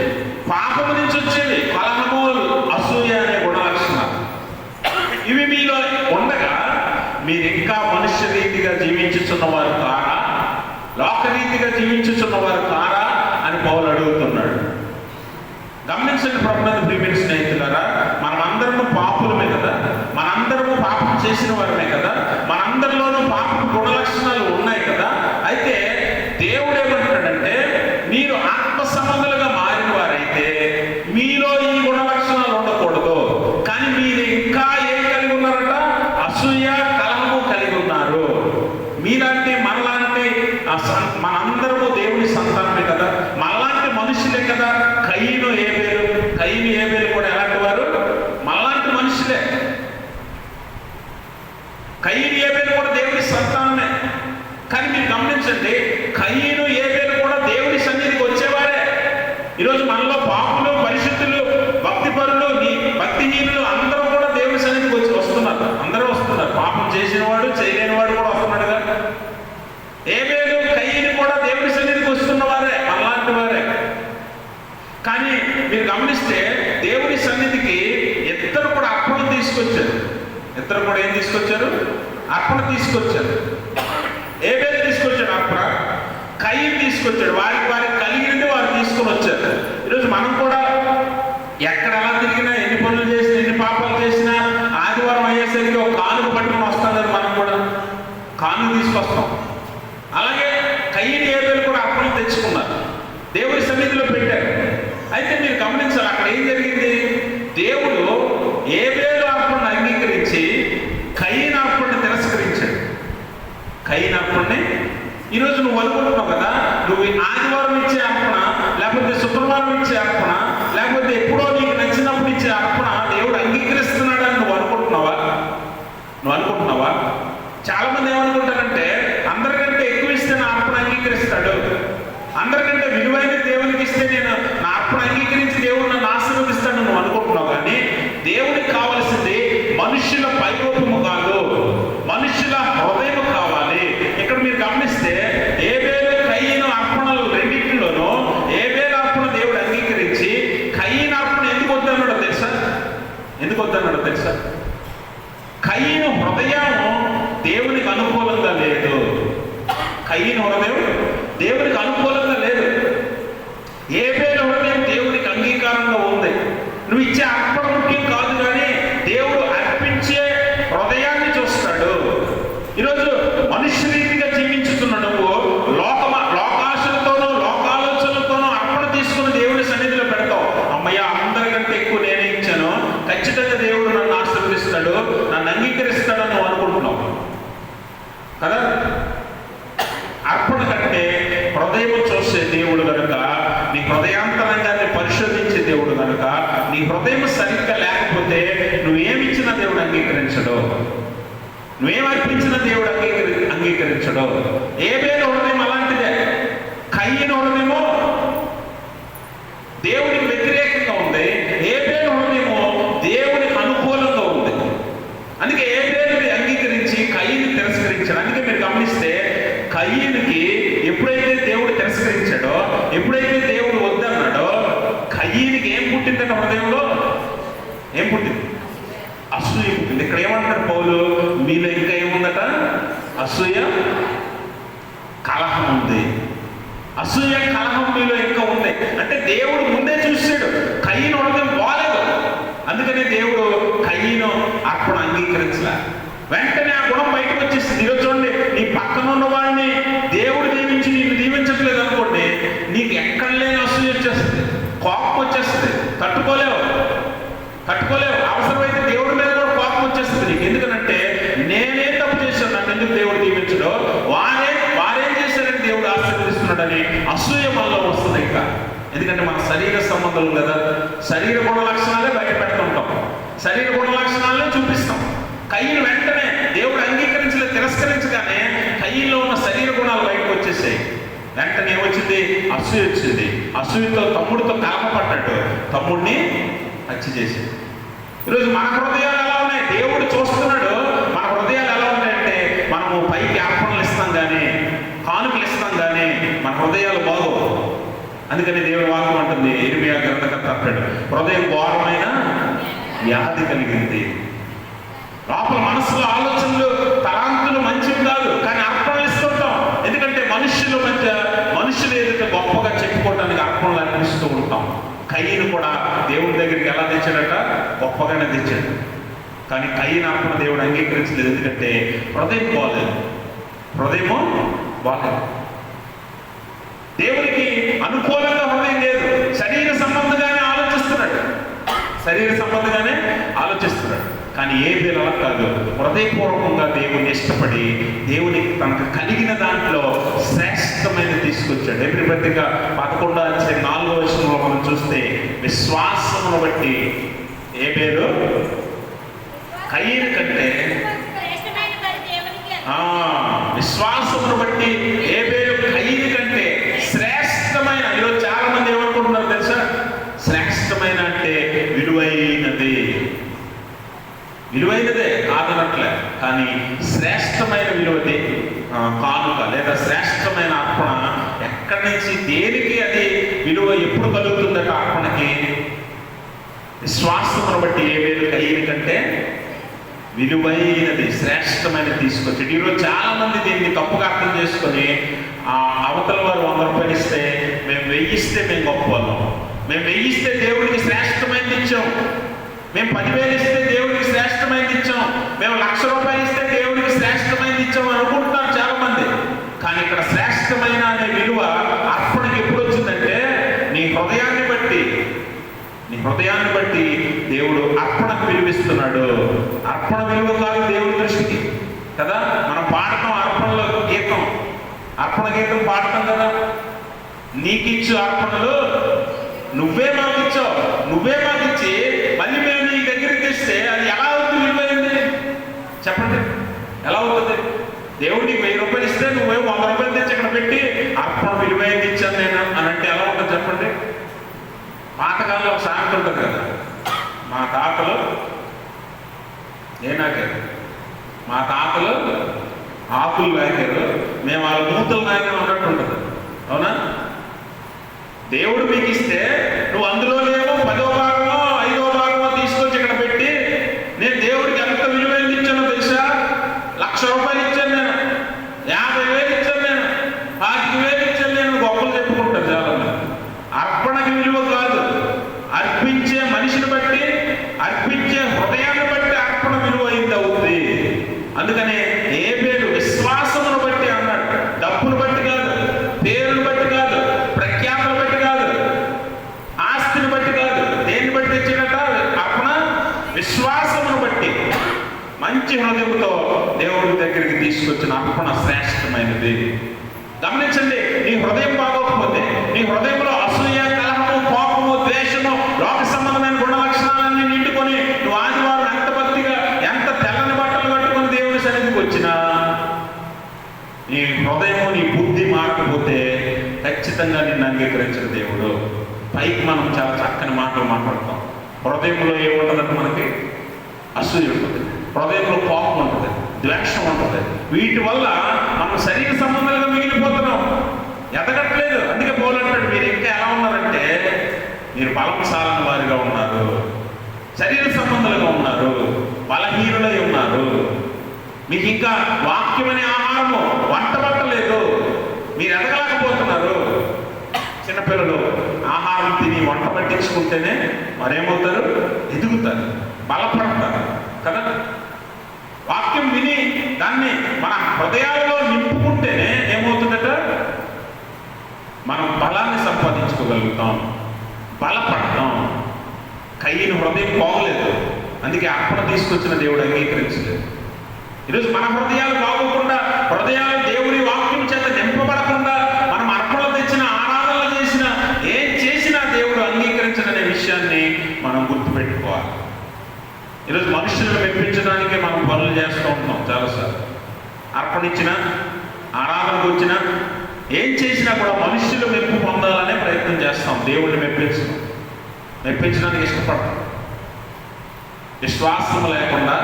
పాపము నుంచి వచ్చేవి. కలహము, అసూయ అనే గుణ లక్షణాలు ఇవి మీలో ఉండగా మీరు ఇంకా మనుష్య రీతిగా జీవించుచున్నవారు కారా, లోకరీతిగా జీవించుచున్నవారు కారా అని పౌలు అడుగుతున్నాడు. గమనించండి ప్రభునందు ప్రియమైన స్నేహితులారా, మనమందరము పాపులమే కదా, మనందరము పాపం చేసిన వారమే కదా, మనందరిలోనూ పాపం గుణ లక్షణాలు ఉన్నాయి కదా. అయితే దేవుడు ఏమంటాడంటే మీరు ఆత్మ సంబంధులుగా మారిన వారైతే మీలో ఈ గుణ లక్షణాలు ఉండకూడదు. కానీ మీరు ఇంకా ఏం కలిగి ఉన్నారట? అసూయ, కలహము కలిగి ఉన్నారు. మీలాంటి మనలాంటి మనందరము దేవుని సంతానమే కదా, మనలాంటి మనుషులే కదా. కయ్యను ఏబేలు కూడా ఎలాంటి వారు? మనలాంటి మనుషులే. కయ్యను ఏబేలు కూడా దేవుని సంతానమే. కానీ మీరు గమనించండి, కయ్యను ఏబేలు కూడా దేవుని సన్నిధికి వచ్చేవారే. ఈరోజు మనలో పాపులు, పరిశుద్ధులు, భక్తిపరులు, భక్తిహీనులు అందరూ కూడా దేవుని సన్నిధికి వస్తున్నారు. అందరూ వస్తున్నారు. పాపం చేసిన వాడు, చేయలేని వాడు కూడా వస్తున్నాడుగా. ఏబేలు, కయ్యను కూడా దేవుని సన్నిధికి వస్తున్న వారే, మనలాంటి వారే. కానీ మీరు గమనిస్తే దేవుని సన్నిధికి ఇద్దరు ఇద్దరు కూడా ఏం తీసుకొచ్చారు? అర్పణ తీసుకొచ్చారు. ఏబేలు తీసుకొచ్చాడు అర్పణ, కయీను తీసుకొచ్చాడు. వారికి కలిగినది వారు తీసుకొని వచ్చారు. ఈరోజు మనం కూడా ఎక్కడ ఎలా తిరిగినా, ఎన్ని పనులు చేసినా, ఎన్ని పాపాలు చేసినా, ఆదివారం అయ్యేసరికి ఒక కానుక పట్టుకొని వస్తాం కదా, మనం కూడా కానుక తీసుకొస్తాం. అలాగే కయీను ఏబేలు కూడా అర్పణ తెచ్చుకున్నారు, దేవుడి సన్నిధిలో పెట్టారు. అయితే మీరు గమనించాలి, అక్కడ ఏం జరిగింది? దేవుడు ఏబేలు అర్పణను అంగీకరించి కయీను అర్పణను తిరస్కరించాడు. కయీను అర్పణని ఈరోజు నువ్వు అనుకుంటున్నావు కదా, నువ్వు ఆదివారం ఇచ్చే అర్పణ, లేకపోతే శుక్రవారం ఇచ్చే అర్పణ, లేకపోతే ఎప్పుడో నీకు నచ్చినప్పుడు ఇచ్చే అర్పణ దేవుడు అంగీకరిస్తున్నాడని నువ్వు అనుకుంటున్నావా? చాలా మంది ఏమనుకుంటారంటే, అందరికంటే ఎక్కువ ఇస్తే నా అర్పణ అంగీకరిస్తాడు, అందరికంటే విలువైన దేవునికి ఇస్తే నేను నా అర్పణ అంగీకరించి దేవుడు నన్ను ఆశీర్వదిస్తాడని నువ్వు అనుకుంటున్నావు. కానీ దేవుడికి కావాల్సింది మనుష్యుల పైరూపము కాదు, మనుష్యుల హృదయం కావాలి. ఇక్కడ మీరు గమనిస్తే ఏబేలు కయీను అర్పణలు రెండింటిలోనూ ఏబేలు అర్పణ దేవుడు అంగీకరించి కయీను అర్పణ ఎందుకు వద్దన్నాడో తెలుసా? కయీను హృదయం దేవునికి అనుకూలంగా లేదు. కయీను హృదయం దేవునికి అనుకూలంగా లేదు. ఏబేలు హృదయం దేవునికి అంగీకారంగా ఉంది. నువ్వు ఇచ్చే అర్పణ ముఖ్యం కాదు, కానీ దేవుడు అర్పించే హృదయాన్ని చూస్తాడు. ఈరోజు మనుష్య రీతిగా జీవించుతున్న నువ్వు లోకాశలతోనూ లోకాలోచనలతోనూ అర్పణ తీసుకుని దేవుడి సన్నిధిలో పెడతావు. అమ్మయ్య, అందరికంటే ఎక్కువ నేనే ఇచ్చాను, ఖచ్చితంగా దేవుడు నన్ను ఆశీర్వదిస్తాడు, నన్ను అంగీకరిస్తాడు అని నువ్వు అనుకుంటున్నావు కదా. అర్పణ కంటే హృదయం చూసే దేవుడు కనుక, నీ హృదయాంతరంగాన్ని పరిశోధించే దేవుడు కనుక, నీ హృదయం సరిగ్గా లేకపోతే నువ్వేమిచ్చినా దేవుడు అంగీకరించడు, నువ్వేమర్పించిన దేవుడు అంగీకరించడు. ఏబేలు హృదయం అలాంటిదే. కయీను హృదయమో దేవుడికి వ్యతిరేకంగా ఉంది, ఏబేలు హృదయమో దేవునికి అనుకూలంగా ఉంది. అందుకే ఏబేలుని అంగీకరించి కయీను తిరస్కరించాడు. అందుకే మీరు గమనిస్తే కయీనుకి ఎప్పుడైతే దేవుడు తిరస్కరించాడో, ఎప్పుడైతే దేవుడు వద్దన్నాడో, కయీనుకి ఏం పుట్టిందట? హృదయంలో ఏం పుట్టింది? అసూయ పుట్టింది. ఇక్కడ ఏమంటారు పౌలు? మీలో ఇంకా ఏముందట? అసూయ, కలహం ఉంది. అసూయ, కలహం మీలో ఇంకా ఉంది. అంటే దేవుడు ముందే చూసాడు కయీను హృదయం బాలేదు. అందుకనే దేవుడు కయీను అర్పణ అంగీకరించలే. వెంటనే ఆ గుణం బయటకు వచ్చేసింది. ఈరోజు చూడండి, నీ పక్కన ఉన్న వాడిని దేవుడు దీవించి నిన్ను దీవించట్లేదు అనుకోండి, నీకు ఎక్కడ లేని అసూయ వచ్చేస్తుంది, కోపం వచ్చేస్తుంది, తట్టుకోలేవు. అవసరమైతే దేవుడి మీద కూడా కోపం వచ్చేస్తుంది నీకు. ఎందుకంటే నేనే తప్పు చేశాను, నన్ను ఎందుకు దేవుడు దీవించడో, వారేం చేశారని దేవుడు ఆశీర్వదిస్తున్నాడని అసూయ మనలో వస్తుంది ఇంకా. ఎందుకంటే మన శరీర సంబంధాలు కదా, శరీర గుణ లక్షణాలే బయట పెడుతుంటాం, శరీర గుణ లక్షణాలే చూపిస్తాం. కయీను వెంటనే దేవుడు అంగీకరించలేదు, తిరస్కరించగానే కయీనులో ఉన్న శరీర గుణాలు బయటకు వచ్చేసాయి. వెంటనే ఏమొచ్చింది? అసూయ వచ్చింది. అసూయతో తమ్ముడితో కలపపడ్డాడు, తమ్ముడిని హత్య చేసింది. ఈరోజు మన హృదయాలు ఎలా ఉన్నాయి? దేవుడు చూస్తున్నాడు. మన హృదయాలు ఎలా ఉన్నాయంటే, మనము పైకి అర్పణలు ఇస్తాం కానీ, కానుకలు ఇస్తాం కానీ మన హృదయాలు బాగోవు. అందుకని దేవుడు వాక్యం అంటుంది, ఇర్మియా గ్రంథకర్త అంటాడు, హృదయం ఘోరమైన వ్యాధి కలిగింది. లోపల మనసులో ఆలోచనలు, తలాంతులు మంచివి కాదు, కానీ అర్పణలు ఇస్తుంటాం. ఎందుకంటే మనుషులు ఏదైతే గొప్పగా చెప్పుకోవడానికి అర్పణలు అర్పిస్తూ ఉంటాం. కయీను కూడా దేవుడి దగ్గరికి ఎలా తెచ్చాడట? గొప్పగానే తెచ్చాడు. కానీ కయీను అర్పణ దేవుడు అంగీకరించలేదు. ఎందుకంటే హృదయం బాలేదు. దేవుడికి అనుకూలంగా హృదయం లేదు. శరీర సంబంధంగానే ఆలోచిస్తున్నాడు. కానీ ఏబేలు అలా కాదు, హృదయపూర్వకంగా దేవుని ఇష్టపడి దేవునికి తనకు కలిగిన దాంట్లో శ్రేష్టమైన తీసుకొచ్చాడు. ఎబ్రీ పత్రిక 11:4 మనం చూస్తే, విశ్వాసమును బట్టి ఏబేలు కయీను కంటే, విశ్వాసమును బట్టి ఏబేలు కయీను కంటే శ్రేష్టమైన. ఈరోజు చాలా మంది ఏమనుకుంటున్నారు తెలుసా? శ్రేష్టమైన అంటే విలువైనదే కాదనట్లే, కానీ శ్రేష్టమైన విలువది కానుక లేదా శ్రేష్టమైన అర్పణ ఎక్కడి నుంచి దేనికి అది విలువ ఎప్పుడు కలుగుతుందట? అర్పణకి విశ్వాసమును బట్టి ఏబేలు కయీను కంటే విలువైనది, శ్రేష్టమైనది తీసుకొచ్చాడు. ఈరోజు చాలా మంది దీన్ని తప్పుగా అర్థం చేసుకొని అవతల వారు 100 రూపాయలు ఇస్తే మేము 1000 ఇస్తే మేము గొప్ప వాళ్ళం, మేము 1000 ఇస్తే దేవుడికి శ్రేష్టమైనది ఇచ్చాం, మేము 10,000 ఇస్తే దేవుడికి శ్రేష్టమైనది ఇచ్చాం, మేము 1,00,000 రూపాయలు ఇస్తే దేవుడికి శ్రేష్టమైనది ఇచ్చాం అనుకుంటున్నారు చాలా మంది. కానీ ఇక్కడ శ్రేష్టమైన అనే విలువ అర్పణకి ఎప్పుడు వచ్చిందంటే నీ హృదయాన్ని బట్టి దేవుడు అర్పణకు విలువిస్తున్నాడు. అర్పణ విలువ కాదు దేవుడి దృష్టికి కదా. మనం పాడతాం అర్పణలో గీతం, అర్పణ గీతం పాడతాం కదా. నీకిచ్చు అర్పణలు నువ్వే మాకు ఇచ్చావు, నువ్వే మాకు ఇచ్చి మళ్ళీ మేము నీ దగ్గరికి తెస్తే అది ఎలా అవుతుంది? విలువైంది చెప్పండి, ఎలా అవుతుంది? దేవుడు నీకు 1000 రూపాయలు ఇస్తే నువ్వే 100 రూపాయలు తెచ్చి ఇక్కడ పెట్టి అర్పణ విలువైంది ఇచ్చాను నేను అని అంటే ఎలా ఉంటుంది చెప్పండి? పాతకాలంలో ఒక సామెత ఉంటుంది కదా, మా తాతలు మా తాతలు ఆకులు నాయకారు, మేము వాళ్ళ మూతలు నాయకులు అన్నట్టు ఉంటుంది. అవునా? దేవుడు మీకు ఇస్తే నువ్వు అందులోనేమో 10వ భాగమో 5వ భాగమో తీసుకొచ్చి ఇక్కడ పెట్టి నేను దేవుడికి ఎంత విలువైంది ఇచ్చానో తెలుసా? 1,00,000 రూపాయలు ఇచ్చాను నేను, 50,000 ఇచ్చాను నేను, 25,000 ఇచ్చాను నేను, గొప్పలు చెప్పుకుంటారు చాలా మంది. అర్పణకి విలువ కాదు, అర్పించే మనిషిని బట్టి, అర్పించే హృదయాన్ని బట్టి అర్పణ విలువ అయింది అవుతుంది. అందుకనే ఏ పేరు విశ్వాసమును బట్టి అన్నాడు, డబ్బును బట్టి కాదు, పేరును బట్టి కాదు, ప్రఖ్యాతులు బట్టి కాదు, ఆస్తిని బట్టి కాదు. దేన్ని బట్టి తెచ్చినట్ట అర్పణ? విశ్వాసమును బట్టి మంచి హృదయంతో దేవుడి దగ్గరికి తీసుకొచ్చిన అర్పణ శ్రేష్టమైనది. గమనించండి, నీ హృదయం బాగోకపోతే, నీ హృదయంలో అసూయ, కలహము, కోపము, ద్వేషము, లోక సంబంధమైన గుణ లక్షణాలన్నీ నిండుకొని నువ్వు ఆదివారం ఎంత భక్తిగా ఎంత తెల్లని బట్టలు కట్టుకొని దేవుని సన్నిధికి వచ్చినా నీ హృదయము నీ బుద్ధి మారకపోతే ఖచ్చితంగా నిన్ను అంగీకరించిన దేవుడు. పైకి మనం చాలా చక్కని మాటలు మాట్లాడతాం, హృదయంలో ఏముంటుందంటే మనకి అసూయ ఉంటుంది, హృదయంలో కోపం ఉంటుంది, ద్వేషం ఉంటుంది. వీటి వల్ల మనం శరీర సంబంధాలుగా మిగిలిపోతున్నాం, ఎదగట్లేదు. అందుకే పౌలు అంటాడు, మీరు ఇంకా ఎలా ఉన్నారంటే మీరు బలసాలని వారిగా ఉన్నారు, శరీర సంబంధాలుగా ఉన్నారు, బలహీనులై ఉన్నారు, మీకు ఇంకా వాక్యమనే ఆహారము వంట పట్టలేదు, మీరు ఎదగలేకపోతున్నారు. చిన్నపిల్లలు ఆహారం తిని వంట పట్టించుకుంటేనే మరేమవుతారు? ఎదుగుతారు, బలపడతారు కదా. వాక్యం విని దాన్ని మన హృదయాల్లో నింపుకుంటేనే ఏమవుతుందట? మనం బలాన్ని సంపాదించుకోగలుగుతాం, బలపడతాం. కయ్యని హృదయం బాగోలేదు, అందుకే అర్పణ తీసుకొచ్చిన దేవుడు అంగీకరించలేదు. ఈరోజు మన హృదయాలు బాగోకుండా, హృదయాలు దేవుడి వాక్యం చేత నింపబడకుండా మనం అర్పణలు తెచ్చిన, ఆరాధనలు చేసిన, ఏం చేసినా దేవుడు అంగీకరించడనే విషయాన్ని మనం గుర్తుపెట్టుకోవాలి. ఈరోజు మనుషులను మెప్పించడానికే మనం పనులు చేస్తూ ఉంటాం చాలాసార్లు. అర్పణ ఇచ్చినా, ఆరాధనకు వచ్చినా, ఏం చేసినా కూడా మనుషులు మెప్పు పొందాలనే ప్రయత్నం చేస్తాం. దేవుడిని మెప్పించడానికి ఇష్టపడతాం. విశ్వాసం లేకుండా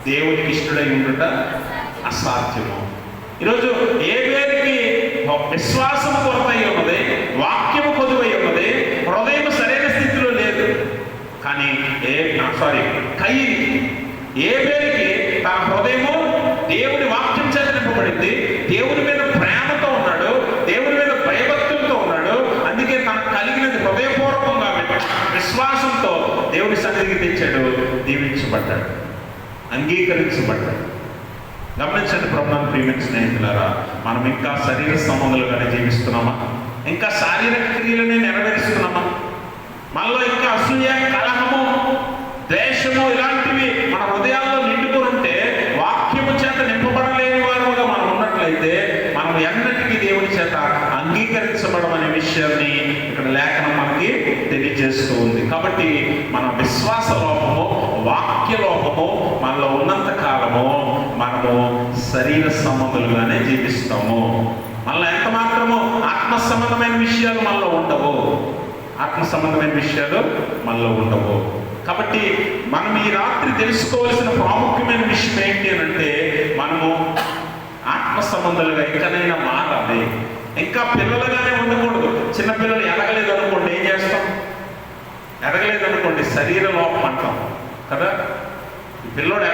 దేవునికి ఇష్టడై ఉండుట అసాధ్యము. ఈరోజు ఏ పేరుకి విశ్వాసం కొరతై ఉన్నది, వాక్యము కొదువై ఉన్నది, హృదయం సరైన స్థితిలో లేదు. కానీ కయ్యి ఏ పేరుకి తన హృదయము దేవుడి వాక్యం చేత నింపబడింది, దేవుడి మీద ప్రేమతో ఉన్నాడు, దేవుడి మీద భయభక్తులతో ఉన్నాడు. అందుకే తనకు కలిగినది హృదయపూర్వకంగా విశ్వాసంతో దేవుడి సన్నిధికి తెచ్చాడు, దీవించబడ్డాడు, అంగీకరించబడ్డాడు. గమనించండి ప్రభువును ప్రియమైన స్నేహితులారా, మనం ఇంకా శరీర సంబంధాలుగానే జీవిస్తున్నామా? ఇంకా శారీరక క్రియలనే నెరవేరుస్తున్నామా? మనలో ఇంకా అసూయ, కలహము, ద్వేషము ఇలాంటివి మన హృదయాల్లో నిండుకొని ఉంటే, వాక్యము చేత నింపబడలేని వారుగా మనం ఉన్నట్లయితే మనం ఎన్నటికీ దేవుని చేత అంగీకరించబడమనే విషయాన్ని ఇక్కడ లేఖనం మనకి తెలియజేస్తూ ఉంది. కాబట్టి మన విశ్వాస లోపము, వాక్య లోపము మనలో ఉన్నంత కాలము మనము శరీర సంబంధులుగానే జీవిస్తాము. మనలో ఎంత మాత్రము ఆత్మ సంబంధమైన విషయాలు మనలో ఉండవు, ఆత్మ సంబంధమైన విషయాలు మనలో ఉండవు. కాబట్టి మనం ఈ రాత్రి తెలుసుకోవాల్సిన ప్రాముఖ్యమైన విషయం ఏంటి అని అంటే, మనము ఆత్మ సంబంధాలుగా ఇంకనైనా మారాలి. ఇంకా పిల్లలుగానే ఉండకూడదు. చిన్నపిల్లలు ఎదగలేదు అనుకోండి, ఏం చేస్తాం? ఎదగలేదు అనుకోండి, శరీర లోపం అంటాం కదా. పిల్లోడు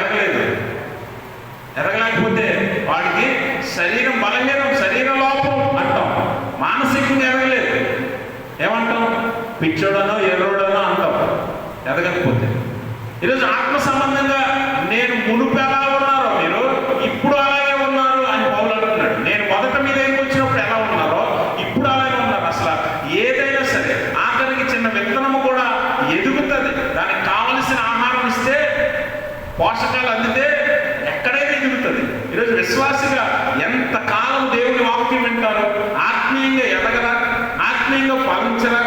ఎదగలేకపోతే వాడికి శరీరం బలహీనం, శరీర లోపం అంటాం. మానసికంగా ఎదగలేదు, ఏమంటాం? పిచ్చోడనో ఎర్రోడనో అంటాం ఎదగకపోతే. ఈరోజు ఆత్మ సంబంధంగా నేను మునుపు ఎలా ఉన్నారో మీరు ఇప్పుడు అలాగే ఉన్నారు అని పౌలు అంటున్నాడు. నేను మొదట మీ దగ్గరికి వచ్చినప్పుడు ఎలా ఉన్నారో ఇప్పుడు అలాగే ఉన్నారు. అసలు ఏదైనా సరే ఆఖరికి చిన్న విత్తనము కూడా ఎదుగుతుంది. దానికి కావలసిన ఆహారం ఇస్తే, పోషకాలు అందితే ఎక్కడైనా ఎదుగుతుంది. ఈరోజు విశ్వాసిగా ఎంత కాలం దేవుని వాక్యం వింటారు, ఆత్మీయంగా ఎదగరా, ఆత్మీయంగా ఫలించరా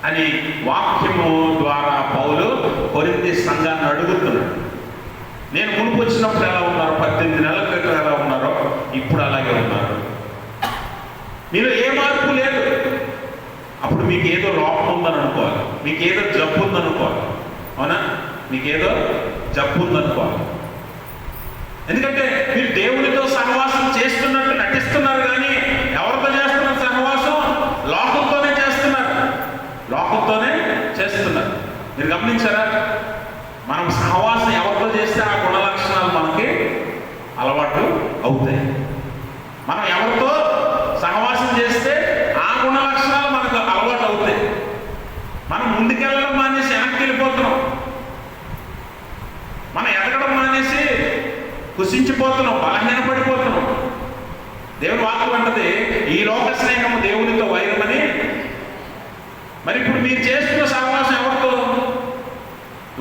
అని వాక్యము ద్వారా పౌలు కొరింథీ సంఘాన్ని అడుగుతున్నాడు. నేను మునుపు వచ్చినప్పుడు ఎలా ఉన్నారో, 18 నెలల క్రితం ఎలా ఉన్నారో ఇప్పుడు అలాగే ఉన్నారు. మీరు ఏ మార్పు లేదు. అప్పుడు మీకు ఏదో లోపం ఉందని అనుకోవాలి, మీకు ఏదో జబ్బు ఉందనుకోవాలి. అవునా? మీకు ఏదో జబ్బు ఉందనుకోవాలి. ఎందుకంటే మీరు దేవునితో సహవాసం చేస్తున్నట్టు నటిస్తున్నారు, కానీ ఎవరితో చేస్తున్నారు సహవాసం? లోకంతోనే చేస్తున్నారు, లోకంతోనే చేస్తున్నారు. మీరు గమనించారా? మనం సహవాసం ఎవరితో చేస్తే ఆ గుణ లక్షణాలు మనకి అలవాటు అవుతాయి. మనం ఎవరితో సహవాసం చేస్తే ఆ గుణ లక్షణాలు మనకు అలవాటు అవుతాయి. మనం ముందుకెళ్ళడం మానేసి వెనక్కి వెళ్ళిపోతున్నాం, మనం ఎదగడం మానేసి కుసించిపోతున్నాం, బలహీనపడిపోతున్నాం. దేవుని వాక్యం అంటది, ఈ లోక స్నేహము దేవునితో వైరమని. మరి ఇప్పుడు మీరు చేస్తున్న సహవాసం ఎవరితో?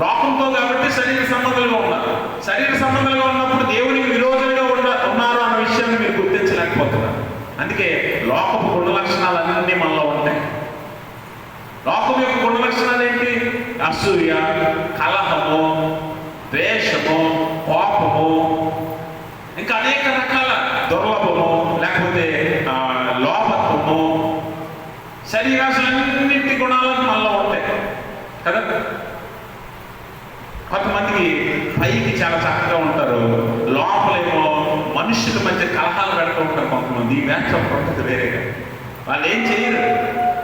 లోకంతో. కాబట్టి శరీర సంబంధాలుగా ఉన్నారు. శరీర సంబంధాలుగా ఉన్నప్పుడు దేవునికి విరోధంగా ఉన్నారు అన్న విషయాన్ని మీరు గుర్తించలేకపోతున్నారు. అందుకే లోకపు గుణ లక్షణాలు అన్నీ మనలో ఉంటాయి. లోకం యొక్క గుణ లక్షణాలు ఏంటి? అసూయ, కలహము, ద్వేషము, కోపము, ఇంకా అనేక రకాల దుర్లభము, లేకపోతే లోపత్వము, శరీరాశులన్నింటి గుణాలకు మనలో ఉంటాయి కదా. కొంతమందికి పైకి చాలా చక్కగా ఉంటారు, లోపలేమో మనుషుల మధ్య కలహాలు పెడుతూ ఉంటారు. కొంతమంది ఈ మ్యాచ్ ఉంటుంది వేరేగా. వాళ్ళు ఏం చేయరు,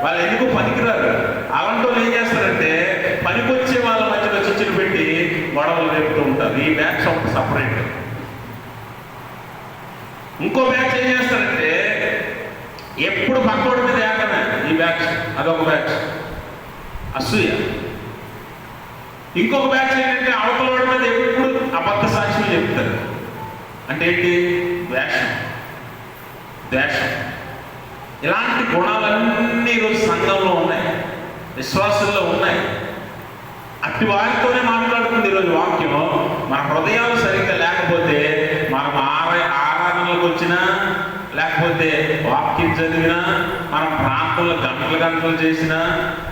వాళ్ళు ఎందుకు పనికిరారు. అలాంటి వాళ్ళు ఏం చేస్తారంటే పనికొచ్చే వాళ్ళ మధ్యలో చిచ్చులు పెట్టి గొడవలు రేపుతూ ఉంటారు. ఈ బ్యాచ్ ఒకటి సపరేట్. ఇంకో బ్యాచ్ ఏం చేస్తారంటే ఎప్పుడు పక్కోడి మీద ఏకమే. ఈ బ్యాచ్ అదొక బ్యాచ్, అసూయ. ఇంకొక బ్యాచ్ ఏంటంటే అవతల మీద ఎప్పుడు అబద్ధ సాక్ష్యం చెప్తారు. అంటే ఏంటి? ద్వేషం. ఇలాంటి గుణాలన్నీ ఈరోజు సంఘంలో ఉన్నాయి, విశ్వాసుల్లో ఉన్నాయి. అట్టి వారితోనే మాట్లాడుతుంది ఈరోజు వాక్యం. మన హృదయాలు సరిగ్గా లేకపోతే మనం ఆరాధనలకు వచ్చినా, లేకపోతే వాక్యం చదివినా, మనం ప్రాంతంలో గంటలు చేసినా,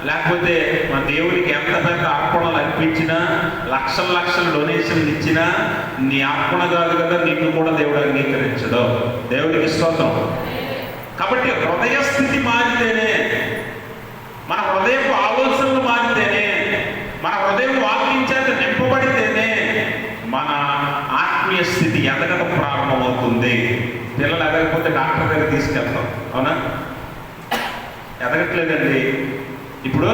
లేకపోతే మన దేవుడికి ఎంత పెద్ద అర్పణలు అర్పించినా, లక్షల డొనేషన్లు ఇచ్చినా, నీ అర్పణ కాదు కదా, నిన్ను కూడా దేవుడు అంగీకరించడు. దేవుడికి స్తోత్రం. కాబట్టి హృదయ స్థితి మారితేనే, మన హృదయపు ఆలోచనలు మారితేనే, మన హృదయం వాక్యం చేత నింపబడితేనే మన ఆత్మీయ స్థితి ఎదగడం ప్రారంభమవుతుంది. పిల్లలు ఎదగకపోతే డాక్టర్ దగ్గర తీసుకెళ్తాం, అవునా? ఎదగట్లేదండి. ఇప్పుడు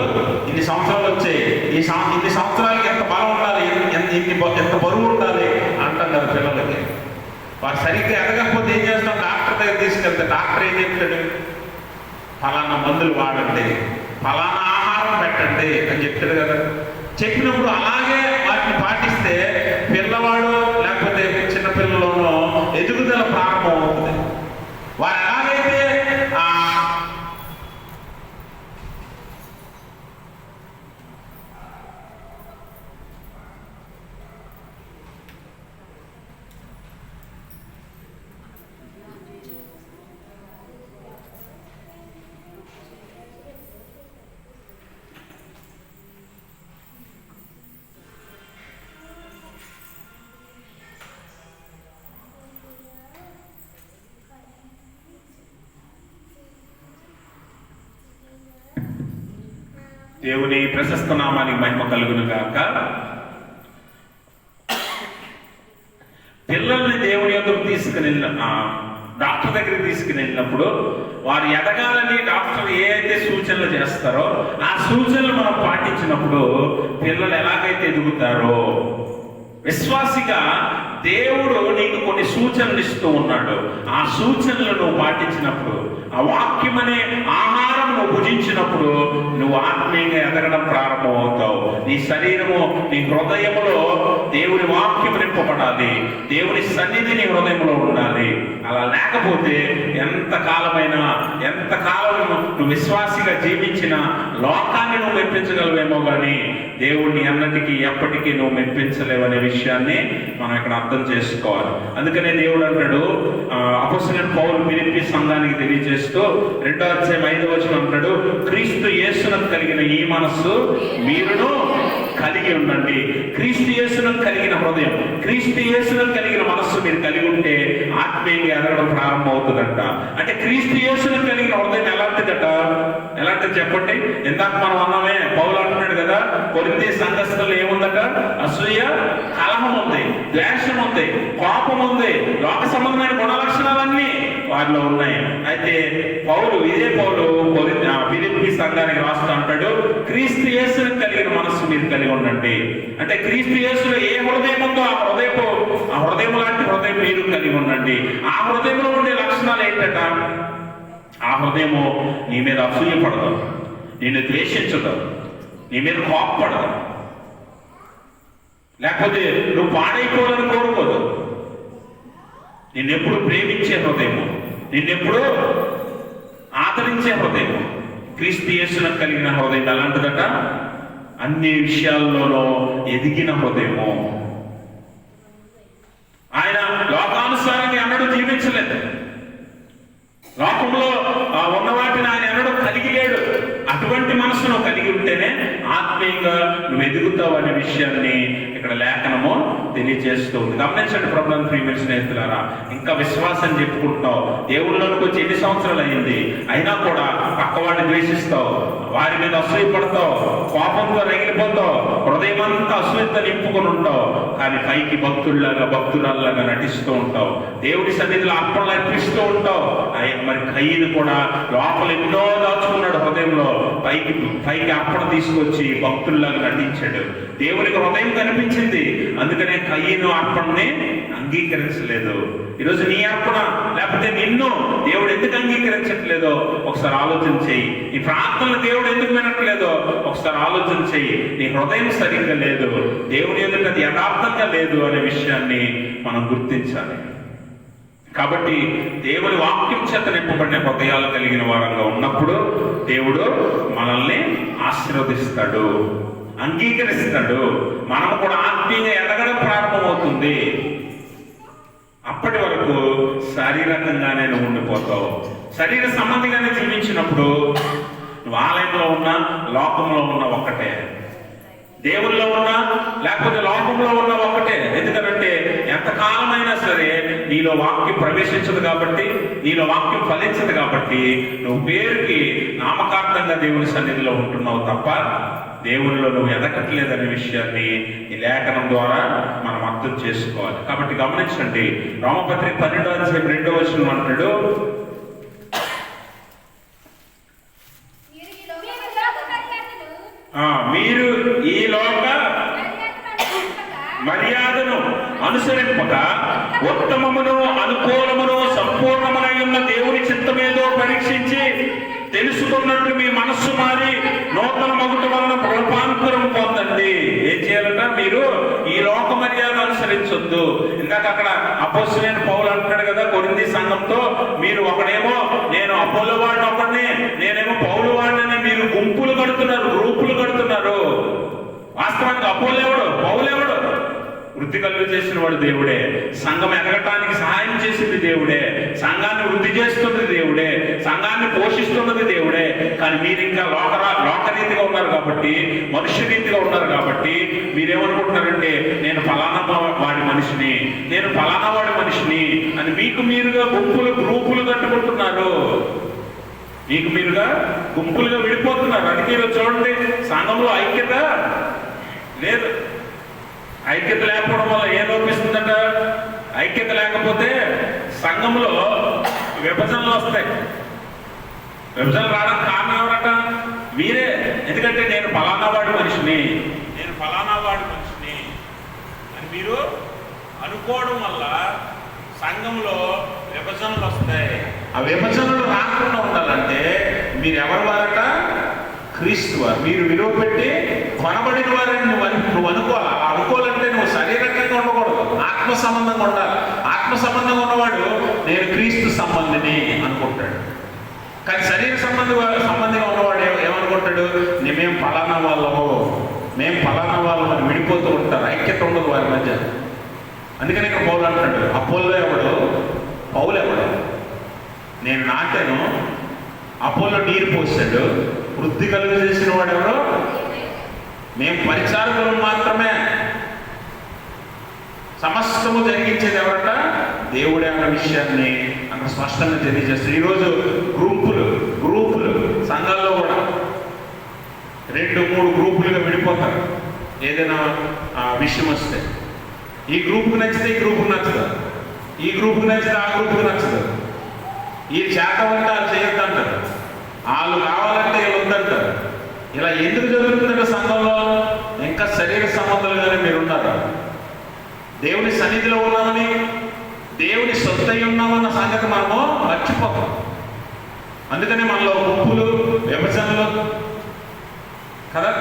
ఇన్ని సంవత్సరాలు వచ్చాయి, ఇన్ని సంవత్సరాలకి ఎంత బలం ఉండాలి, ఎంత బరువు ఉండాలి అంటాం కదా పిల్లలకి. వారు సరిగ్గా ఎదగకపోతే ఏం చేస్తాం? డాక్టర్ దగ్గర తీసుకెళ్తే డాక్టర్ ఏం చెప్తాడు? ఫలానా మందులు వాడండి, ఫలానా ఆహారం పెట్టండి అని చెప్తాడు కదా. చెప్పినప్పుడు అలాగే వాటిని పాటిస్తే పిల్లవాడు లేకపోతే చిన్నపిల్లలోనూ ఎదుగుదల ప్రారంభం అవుతుంది. వారు ఎలాగైతే దేవుని ప్రశస్త నామానికి మహిమ కలుగును గాక. పిల్లల్ని దేవుని యొద్దకు తీసుకుని డాక్టర్ దగ్గరికి తీసుకుని వెళ్ళినప్పుడు వారు ఎదగాలని డాక్టర్ ఏ అయితే సూచనలు చేస్తారో ఆ సూచనలు మనం పాటించినప్పుడు పిల్లలు ఎలాగైతే ఎదుగుతారో విశ్వాసిగా దేవుడు నీకు కొన్ని సూచనలు ఇస్తూ ఉన్నాడు. ఆ సూచనలు నువ్వు పాటించినప్పుడు, ఆ వాక్యం అనే ఆహారం నువ్వు భుజించినప్పుడు నువ్వు ఆత్మీయంగా ఎదగడం ప్రారంభమవుతావు. నీ శరీరము, నీ హృదయములో దేవుని వాక్యం నింపబడాలి. దేవుని సన్నిధి నీ హృదయంలో ఉండాలి. అలా లేకపోతే ఎంతకాలం నువ్వు విశ్వాసిగా జీవించిన లోకాన్ని నువ్వు మెప్పించగలవేమో కానీ దేవుణ్ణి అన్నటికీ ఎప్పటికీ నువ్వు మెప్పించలేవనే విషయాన్ని మనం ఇక్కడ అర్థం చేసుకోవాలి. అందుకనే దేవుడు అంటాడు, అపొస్తలుడైన పౌలు ఫిలిప్పీ సంఘానికి తెలియజేస్తూ 2వ అధ్యాయం 5వ వచనం అంటాడు, క్రీస్తు యేసునకు కలిగిన ఈ మనస్సు మీరును కలిగి ఉండండి. క్రీస్తు యేసునకు కలిగిన హృదయం, క్రీస్తు యేసునకు కలిగిన మనస్సు మీరు కలిగి ఉంటే ఆత్మీయంగా ఎదగడం ప్రారంభం అవుతుందంట. అంటే క్రీస్తు యేసునకు కలిగిన హృదయం ఎలాంటిది చెప్పండి. ఇందాక మనం అన్నామే, పౌలు అంటున్నాడు కదా, కొరింథీ సంఘస్థుల్లో ఏముందట? అసూయ, కలహం ఉంది, ద్వేషం ఉంది, కోపం ఉంది, లోక సంబంధమైన గుణ లక్షణాలన్నీ వారిలో ఉన్నాయి. అయితే ఇదే పౌలు ఫిలిప్పీ సంఘానికి రాస్తూ అంటాడు, క్రీస్తు యేసును కలిగిన మనస్సు మీరు కలిగి ఉండండి. అంటే క్రీస్తు యేసులో ఏ హృదయం ఉందో ఆ హృదయం లాంటి హృదయం మీరు కలిగి ఉండండి. ఆ హృదయంలో ఉండే లక్షణాలు ఏంటట? ఆ హృదయము నీ మీద అసూయ పడదు, నిన్ను ద్వేషించదు, నీ మీద కోపపడదు, లేకపోతే నువ్వు పాడైపోవాలని కోరుకోదు. నిన్నెప్పుడు ప్రేమించే హృదయము, నిన్నెప్పుడు ఆదరించే హృదయం. క్రీస్తు యేసునకు కలిగిన హృదయం అలాంటిదట. అన్ని విషయాల్లోనూ ఎదిగిన హృదయము. ఆయన లోకానుసారంగా ఎన్నడూ జీవించలేదు. లోకంలో ఉన్న వాటిని ఆయన ఎన్నడూ కలిగి లేడు. అటువంటి మనసును కలిగి ఉంటేనే ఆత్మీయంగా నువ్వు ఎదుగుతావు అనే విషయాన్ని ఇక్కడ లేఖనము తెలియజేస్తూ ఉంది. గమనించండి ప్రభువునందు ప్రియమైన స్నేహితులారా, ఇంకా విశ్వాసం చెప్పుకుంటున్నావు, దేవుళ్ళలోకి వచ్చి ఎన్ని సంవత్సరాలు అయింది, అయినా కూడా పక్కవాడిని ద్వేషిస్తావు, వారి మీద అసూయ పడతావు, కోపంతో రగిలిపోతావు, హృదయం అంతా అసూయతో నింపుకొని ఉంటావు. కానీ పైకి భక్తురాల్లాగా నటిస్తూ ఉంటావు, దేవుడి సన్నిధిలో అర్పణలు అర్పిస్తూ ఉంటావు. మరి కయ్యను కూడా లోపల ఎన్నో దాచుకున్నాడు హృదయంలో, పైకి అర్పణ తీసుకొచ్చి భక్తుల్లాగా నటించాడు. దేవునికి హృదయం కనిపించింది, అందుకనే కయ్యను అర్పణని అంగీకరించలేదు. ఈరోజు నీ అర్పణ లేకపోతే నిన్ను దేవుడు ఎందుకు అంగీకరించట్లేదో ఒకసారి ఆలోచన చెయ్యి. నీ ప్రార్థనలు దేవుడు ఎందుకు వినట్లేదో ఒకసారి ఆలోచన చెయ్యి. నీ హృదయం సరిగ్గా లేదు, దేవుని ఎదుట అది యథార్థంగా లేదు అనే విషయాన్ని మనం గుర్తించాలి. కాబట్టి దేవుని వాక్యం చేత నింపబడిన హృదయాలు కలిగిన వారంగా ఉన్నప్పుడు దేవుడు మనల్ని ఆశీర్వదిస్తాడు, అంగీకరిస్తాడు. మనం కూడా ఆత్మీయంగా ఎదగడం ప్రారంభమవుతుంది. అప్పటి వరకు శారీరకంగానే నువ్వు ఉండిపోతావు. శరీర సంబంధిగానే జీవించినప్పుడు నువ్వు ఆలయంలో ఉన్నా లోకంలో ఉన్న ఒక్కటే, దేవుల్లో ఉన్నా లేకపోతే లోకంలో ఉన్న ఒక్కటే. ఎందుకంటే ఎంతకాలమైనా సరే నీలో వాక్యం ప్రవేశించదు కాబట్టి, నీలో వాక్యం ఫలించదు కాబట్టి నువ్వు పేరుకి నామకార్థంగా దేవుని సన్నిధిలో ఉంటున్నావు తప్ప దేవునిలో నువ్వు ఎదగట్లేదనే విషయాన్ని ఈ లేఖనం ద్వారా మనం అర్థం చేసుకోవాలి. కాబట్టి గమనించండి, రోమపత్రిక 12వ అధ్యాయం 2వ వచనం అంటాడు, మీరు ఈ లోక మర్యాదను అనుసరింపక ఉత్తమమును అనుకూలమును సంపూర్ణమునై ఉన్న దేవుని చిత్తమేదో పరీక్షించి తెలుసుకున్నట్లు మీ మనస్సు మారి నూతన మగుట వలన రూపాంతరం పొందండి. ఏం చేయాలంట? మీరు ఈ లోక మర్యాద అనుసరించొద్దు. ఇందాక అక్కడ అపొస్తలుడైన పౌలు అంటాడు కదా కొరింథీ సంఘంతో, మీరు ఒకడేమో నేను అపోలో వాడిని ఒకడిని, నేనేమో పౌలు వాడిని, మీరు గుంపులు కడుతున్నారు, గ్రూపులు కడుతున్నారు. వాస్తవానికి అపోలేవుడు పౌలేవుడు వృద్ధి కలుగు చేసిన వాడు దేవుడే, సంఘం ఎదగటానికి సహాయం చేసింది దేవుడే, సంఘాన్ని వృద్ధి చేస్తున్నది దేవుడే, సంఘాన్ని పోషిస్తున్నది దేవుడే. కానీ మీరు ఇంకా లోకరీతిగా ఉన్నారు కాబట్టి, మనుష్య రీతిగా ఉన్నారు కాబట్టి మీరేమనుకుంటున్నారంటే నేను ఫలానా వాడి మనిషిని, నేను ఫలానా వాడి మనిషిని అని మీకు మీరుగా గ్రూపులు కట్టుకుంటున్నారు, మీకు మీరుగా గుంపులుగా విడిపోతున్నారు. అందుకే చూడండి, సంఘంలో ఐక్యత లేదు. ఐక్యత లేకపోవడం వల్ల ఏం లోపిస్తుందట? ఐక్యత లేకపోతే సంఘంలో విభజనలు వస్తాయి. విభజనలు రావడానికి కారణం ఎవరట? మీరే. ఎందుకంటే నేను ఫలానా వాడి మనిషిని, నేను ఫలానా వాడి మనిషిని అని మీరు అనుకోవడం వల్ల సంఘంలో విభజనలు వస్తాయి. ఆ విభజనలు రాకుండా ఉండాలంటే మీరు ఎవరి వారట? క్రీస్తు వారు. మీరు విలువ పెట్టి కొనబడిన వారిని నువ్వు అనుకోవాలి. అలా అనుకోవాలంటే నువ్వు శారీరకంగా ఉండకూడదు, ఆత్మ సంబంధంగా ఉండాలి. ఆత్మ సంబంధంగా ఉన్నవాడు నేను క్రీస్తు సంబంధిని అనుకుంటాడు. కానీ శరీర సంబంధిగా ఉన్నవాడు ఏమనుకుంటాడు? మేము ఫలానా వాళ్ళము, మేము ఫలానా వాళ్ళము అని విడిపోతూ ఉంటారు. ఐక్యత ఉండదు వారి మధ్య. అందుకని ఇక్కడ పౌలు అంటాడు, అపోల్లో ఎవడు, పౌలు ఎవడు? నేను నాటాను, అపోల్లో నీరు పోసాడు, వృద్ధి కలుగు చేసిన వాడు ఎవరు? మేము పరిచారకులు మాత్రమే. సమస్తము జరిగించేది ఎవరట? దేవుడే అన్న విషయాన్ని అక్కడ స్పష్టంగా తెలియజేస్తారు. ఈరోజు గ్రూపులు సంఘాల్లో కూడా 2-3 గ్రూపులుగా విడిపోతారు. ఏదైనా విషయం వస్తే ఈ గ్రూప్కి నచ్చితే ఈ గ్రూప్కి నచ్చదు, ఈ గ్రూప్కి నచ్చితే ఆ గ్రూప్కి నచ్చదు. ఈ చేతమంటే వాళ్ళు చేయొద్దంటారు, వాళ్ళు కావాలంటే వీళ్ళు వద్దంటారు. ఇలా ఎందుకు జరుగుతుందంటే సంఘంలో ఇంకా శరీర సంబంధాలుగానే మీరు ఉన్నారు. దేవుని సన్నిధిలో ఉన్నామని, దేవుని సొత్తై ఉన్నామన్న సంగతి మనము మర్చిపోతాం. అందుకని మనలో గుంపులు, విభజనలు కదా,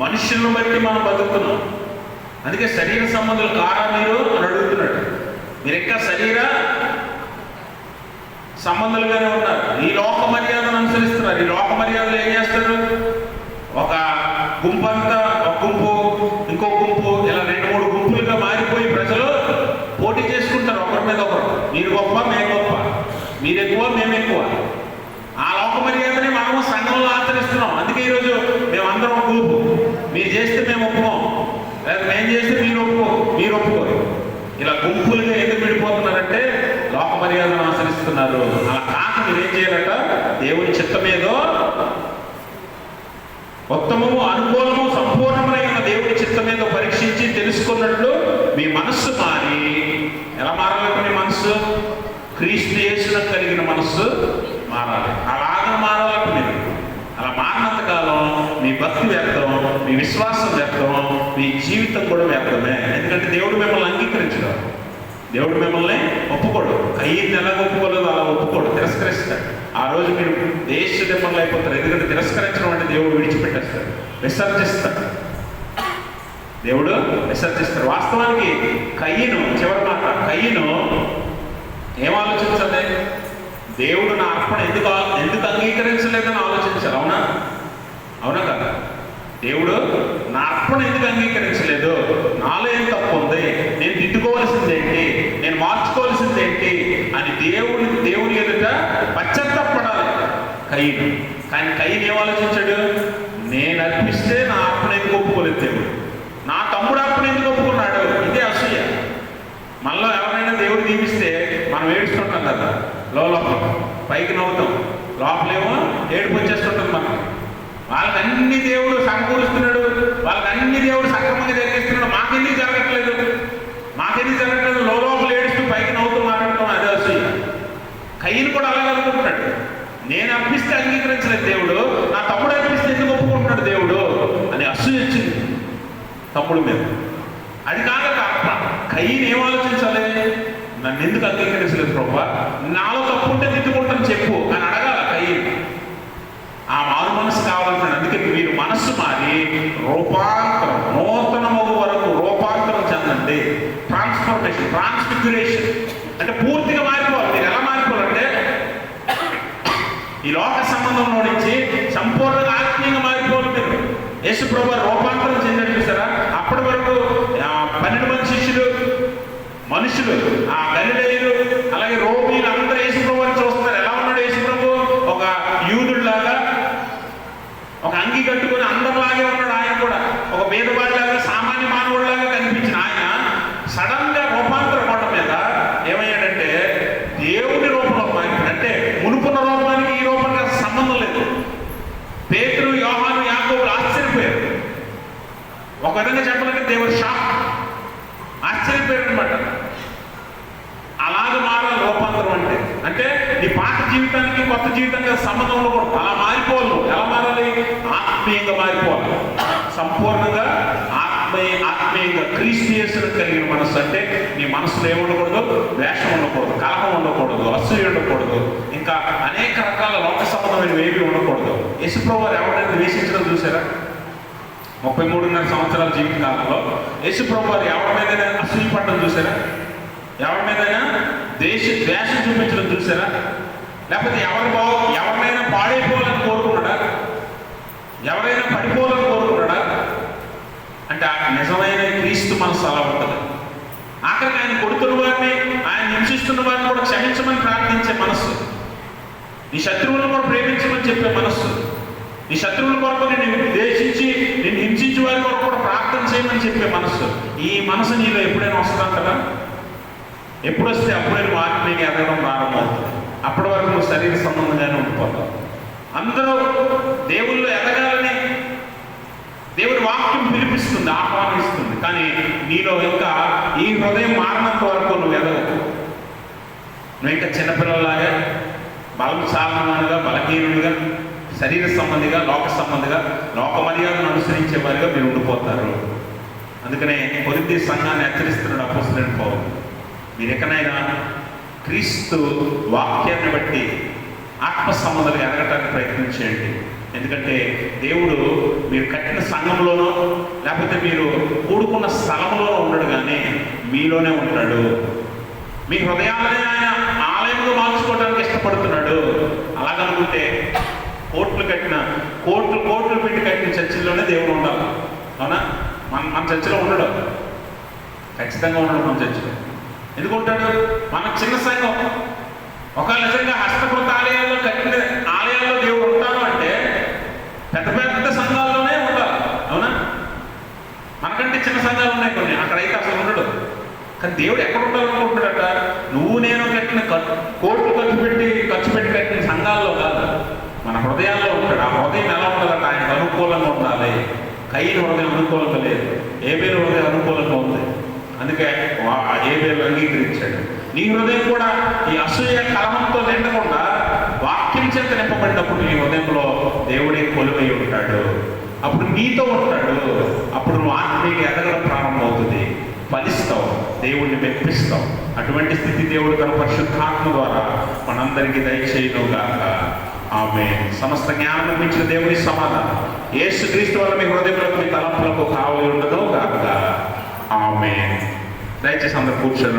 మనుషులను బట్టి మనం బతుకుతున్నాం. అందుకే శరీర సంబంధాలు కారా మీరు అని అడుగుతున్నాడు. మీరు ఇంకా శరీర సంబంధాలుగానే ఉన్నారు. ఈ లోక మర్యాదను అనుసరిస్తున్నారు. ఈ లోక మర్యాదలు ఏం చేస్తారు? ఒక గుంపు అంతా, ఒక గుంపు ఇంకో గుంపు, ఇలా 2-3 గుంపులుగా మారిపోయి ప్రజలు పోటీ చేసుకుంటారు ఒకరి మీద ఒకరు. మీరు గొప్ప, మేము గొప్ప, మీరు ఎక్కువ, మేము ఎక్కువ. ఆ లోక మర్యాదని మనము సంఘంలో ఆచరిస్తున్నాం. అందుకే ఈరోజు మేమందరం గ్రూపు, మీరు చేస్తే మేము ఒప్పుకోం, లేదా మేము చేస్తే మీరు ఒప్పుకోరు. ఇలా గుంపులుగా ఎందుకు విడిపోతున్నారంటే లోక మర్యాదను ఆచరిస్తున్నారు. అలా కాక మీరేం చేయాలట? దేవుని చిత్తమేదో ఉత్తమము, అనుకూలము, సంపూర్ణమైన దేవుని చిత్తమేదో పరీక్షించి తెలుసుకున్నట్లు మీ మనస్సు మారి, ఎలా మారాలంటే మీ మనస్సు క్రీస్తు యేసునకు కలిగిన మనస్సు మారాలి. అలాగే మారాలంటే మీరు అలా మారినంత కాలం మీ భక్తి వ్యర్థం, మీ విశ్వాసం వ్యర్థం, మీ జీవితం కూడా వ్యర్థమే. ఎందుకంటే దేవుడు మిమ్మల్ని అంగీకరించడు, దేవుడు మిమ్మల్ని ఒప్పుకోడు. కయ్యని ఎలాగ ఒప్పుకోలేదు అలా ఒప్పుకోడు, తిరస్కరిస్తాడు. ఆ రోజు మీరు దేశ దిమ్మలు అయిపోతారు. ఎందుకంటే తిరస్కరించడం అంటే దేవుడు విడిచిపెట్టేస్తాడు, విసర్జిస్తాడు. దేవుడు విసర్జిస్తాడు. వాస్తవానికి కయ్యను, చివరి మాట, కయ్యను ఏం ఆలోచించాలి? దేవుడు నా అర్పణ ఎందుకు అంగీకరించలేదని ఆలోచించాలి. అవునా కదా? దేవుడు నా అర్పణ ఎందుకు అంగీకరించలేదు? నాలో ఏం తప్పు ఉంది? నేను దిద్దుకోవాల్సింది ఏంటి? నేను మార్చుకోవాల్సింది ఏంటి అని దేవుని ఎదుట పశ్చాత్తాపడాలి కయ్యను. కానీ కయ్యను ఏం ఆలోచించాడు? నేను అర్పిస్తే నా అర్పణ ఎందుకు ఒప్పుకోలేదు దేవుడు? నా తమ్ముడు అర్పణ ఎందుకు ఒప్పుకున్నాడు? ఇదే అసూయ. మనలో ఎవరైనా దేవుడు దీపిస్తే మనం ఏడుస్తుంటాం కదా, లోపల పైకి నవ్వుతాం, లోపలేమో ఏడుపు వచ్చేస్తుంటాం. మనం వాళ్ళకి అన్ని దేవుడు సమకూరుస్తున్నాడు, వాళ్ళకి అన్ని దేవుడు సక్రమంగా జరిగిస్తున్నాడు, మాకెందుకు జరగట్లేదు లోపల ఏడుస్తూ పైకి నవ్వుతూ మాట్లాడతాం. అదే అసూయ. కయ్యను కూడా అలాగే అనుకుంటున్నాడు. నేను అర్పిస్తే అంగీకరించలేదు దేవుడు, నా తమ్ముడు అర్పిస్తే ఎందుకు ఒప్పుకుంటున్నాడు దేవుడు అని అసూయ వచ్చింది తమ్ముడు మీద. అది కాక కయ్యను ఏం ఆలోచించాలి? నన్ను ఎందుకు అంగీకరించలేదు ప్రభా? నాలో తప్పు ఉంటే దిద్దుకుంటాను చెప్పు అని అడగాల కయ్యను. ఆ మారు మనసు కావాలంటాడు. అందుకే మీరు మనస్సు మారి రూపాంతరం, నూతనమగు వరకు రూపాంతరం చెందండి. ట్రాన్స్ఫిగ్యురేషన్ అంటే పూర్తిగా మారిపోవాలి. మీరు ఎలా మారిపోవాలంటే ఈ లోక సంబంధంలో నుంచి సంపూర్ణంగా ఆత్మీయంగా మారిపోవాలి. మీరు యేసు ప్రభువు రూపాంతరం చెందాడు చూసారా? అప్పటి వరకు 12 మంది శిష్యులు, మనుషులు, ఆ గలిలయులు, అలాగే రోమీలు అందరూ యేసు ప్రభువుని చూస్తున్నారు. ఎలా ఉన్నాడు యేసు ప్రభు? ఒక యూదుడిలాగా, ఒక అంగి కట్టుకుని అందరిలాగే ఉన్నాడు. ఆయన కూడా ఒక పేదవాడిలాగా, సామాన్య మానవుడిలాగా కనిపించిన ఆయన సడన్ గా రూపాంతర కొండ మీద ఏమయ్యాడంటే దేవుని రూపంలో మారిపోయాడు. అంటే మునుపున్న రూపానికి ఈ రూపానికి సంబంధం లేదు. పేతురు, యోహాను, యాకోబులు ఆశ్చర్యపోయారు. ఒక విధంగా చెప్పాలంటే దేవుడు షాక్, ఆశ్చర్యపోయారు అనమాట. అలాగే మారాలి రూపాంతరం అంటే నీ పాత జీవితానికి కొత్త జీవితానికి సంబంధంలో కూడా అలా మారిపోవాలి. ఎలా మారాలి? ఆత్మీయంగా మారిపోవాలి. సంపూర్ణంగా ఆత్మీయ ఆత్మీయంగా క్రీస్తు యేసును కలిగిన మనస్సు అంటే నీ మనసులో ఏముండకూడదు? ద్వేషం ఉండకూడదు, కలహం ఉండకూడదు, అసూయ ఉండకూడదు, ఇంకా అనేక రకాల లోక సంబంధమైనవి ఏవి ఉండకూడదు. యేసుప్రభువు వారు ఎవరైనా ద్వేషించడం చూసారా? 33.5 సంవత్సరాల జీవిత కాలంలో యేసుప్రభువు వారు ఎవరి మీదైనా అసూయ పడడం చూసారా? ఎవరి మీదైనా ద్వేషం చూపించడం చూసారా? లేకపోతే ఎవరినైనా పాడైపోవాలని కోరుకున్నాడా? ఎవరైనా పడిపోవాలని కోరుకున్నాడా? అంటే నిజమైన క్రీస్తు మనసు అలా ఉంటుంది. ఆఖరికి ఆయన కొడుతున్న వారిని, ఆయన హింసిస్తున్న వారిని కూడా క్షమించమని ప్రార్థించే మనస్సు, నీ శత్రువులను కూడా ప్రేమించమని చెప్పే మనస్సు, నీ శత్రువుల కొరకు నిన్ను ద్వేషించి నిన్ను హింసించే వారి కొరకు కూడా ప్రార్థన చేయమని చెప్పే మనస్సు. ఈ మనసు నీలో ఎప్పుడైనా వస్తుందంటారా? ఎప్పుడు వస్తే అప్పుడే నువ్వు ఆత్మీయంగా ఎదగడం ప్రారంభమవుతుంది. అప్పటి వరకు నువ్వు శరీర సంబంధంగానే ఉండిపోతావు. అందరూ దేవుళ్ళు ఎదగాలని దేవుని వాక్యం పిలిపిస్తుంది, ఆహ్వానిస్తుంది. కానీ నీలో ఇంకా ఈ హృదయం మారినంత వరకు నువ్వు ఎదగవు. నువ్వు ఇంకా చిన్నపిల్లలాగా బలం చాలనగా, బలహీనుడిగా, శరీర సంబంధిగా, లోక సంబంధిగా, లోక మర్యాదను అనుసరించేవారిగా మీరు ఉండిపోతారు. అందుకనే కొరింథీ సంఘాన్ని హెచ్చరిస్తున్నాడు అపోస్తలుడైన పౌలు. మీరు ఎక్కడైనా క్రీస్తు వాక్యాన్ని బట్టి ఆత్మ సంబంధాలు ఎదగటానికి ప్రయత్నం చేయండి. ఎందుకంటే దేవుడు మీరు కట్టిన సంఘంలోనో లేకపోతే మీరు కూడుకున్న స్థలంలోనో ఉండడు, కానీ మీలోనే ఉంటాడు. మీ హృదయాలనే ఆయన ఆలయంలో మార్చుకోవడానికి ఇష్టపడుతున్నాడు. అలాగనుకుంటే కోట్లు పెట్టి కట్టిన చర్చిల్లోనే దేవుడు ఉండాలి. అవునా? మన చర్చిలో ఉండడు, ఖచ్చితంగా ఉండడు. మన చర్చిలో ఎందుకుంటాడు? మన చిన్న సంఘం ఒక నిజంగా హస్తకృత ఆలయాల్లో కట్టిన ఆలయాల్లో దేవుడు ఉంటాడు అంటే పెద్ద పెద్ద సంఘాల్లోనే ఉండాలి. అవునా? మనకంటే చిన్న సంఘాలు ఉన్నాయి కొన్ని, అక్కడైతే అసలు ఉండడు. కానీ దేవుడు ఎక్కడ ఉండాలనుకుంటున్నాడట? నువ్వు నేను కట్టిన కోట్లు ఖర్చు పెట్టి కట్టిన సంఘాల్లో కాదు, మన హృదయాల్లో ఉంటాడు. ఆ హృదయం ఎలా ఉండాలంట? ఆయనకు అనుకూలంగా ఉండాలి. కయ్యని హృదయం అనుకూలంగా లేదు, ఏబేలు హృదయం అనుకూలంగా ఉంది. అందుకే ఏబేలు అంగీకరించాడు. నీ హృదయం కూడా ఈ అసూయ కలహంతో నిండకుండా వాక్యం చేత నింపబడినప్పుడు నీ హృదయంలో దేవుడే కొలువై ఉంటాడు. అప్పుడు నీతో ఉంటాడు. అప్పుడు నువ్వు ఆత్మీయంగా ఎదగడం ప్రారంభమవుతుంది, ఫలిస్తావు, దేవుణ్ణి మెప్పిస్తావు. అటువంటి స్థితి దేవుడు తన పరిశుద్ధాత్మ ద్వారా మనందరికీ దయచేయునుగాక. ఆమేన్. సమస్త జ్ఞానం మించిన దేవుని సమాధానం యేసుక్రీస్తు వల్ల మీ హృదయంలో మీ తలంపులకు కావలి ఉండదు గాక. ఆమేన్. దయచేసి అందరూ కూర్చొని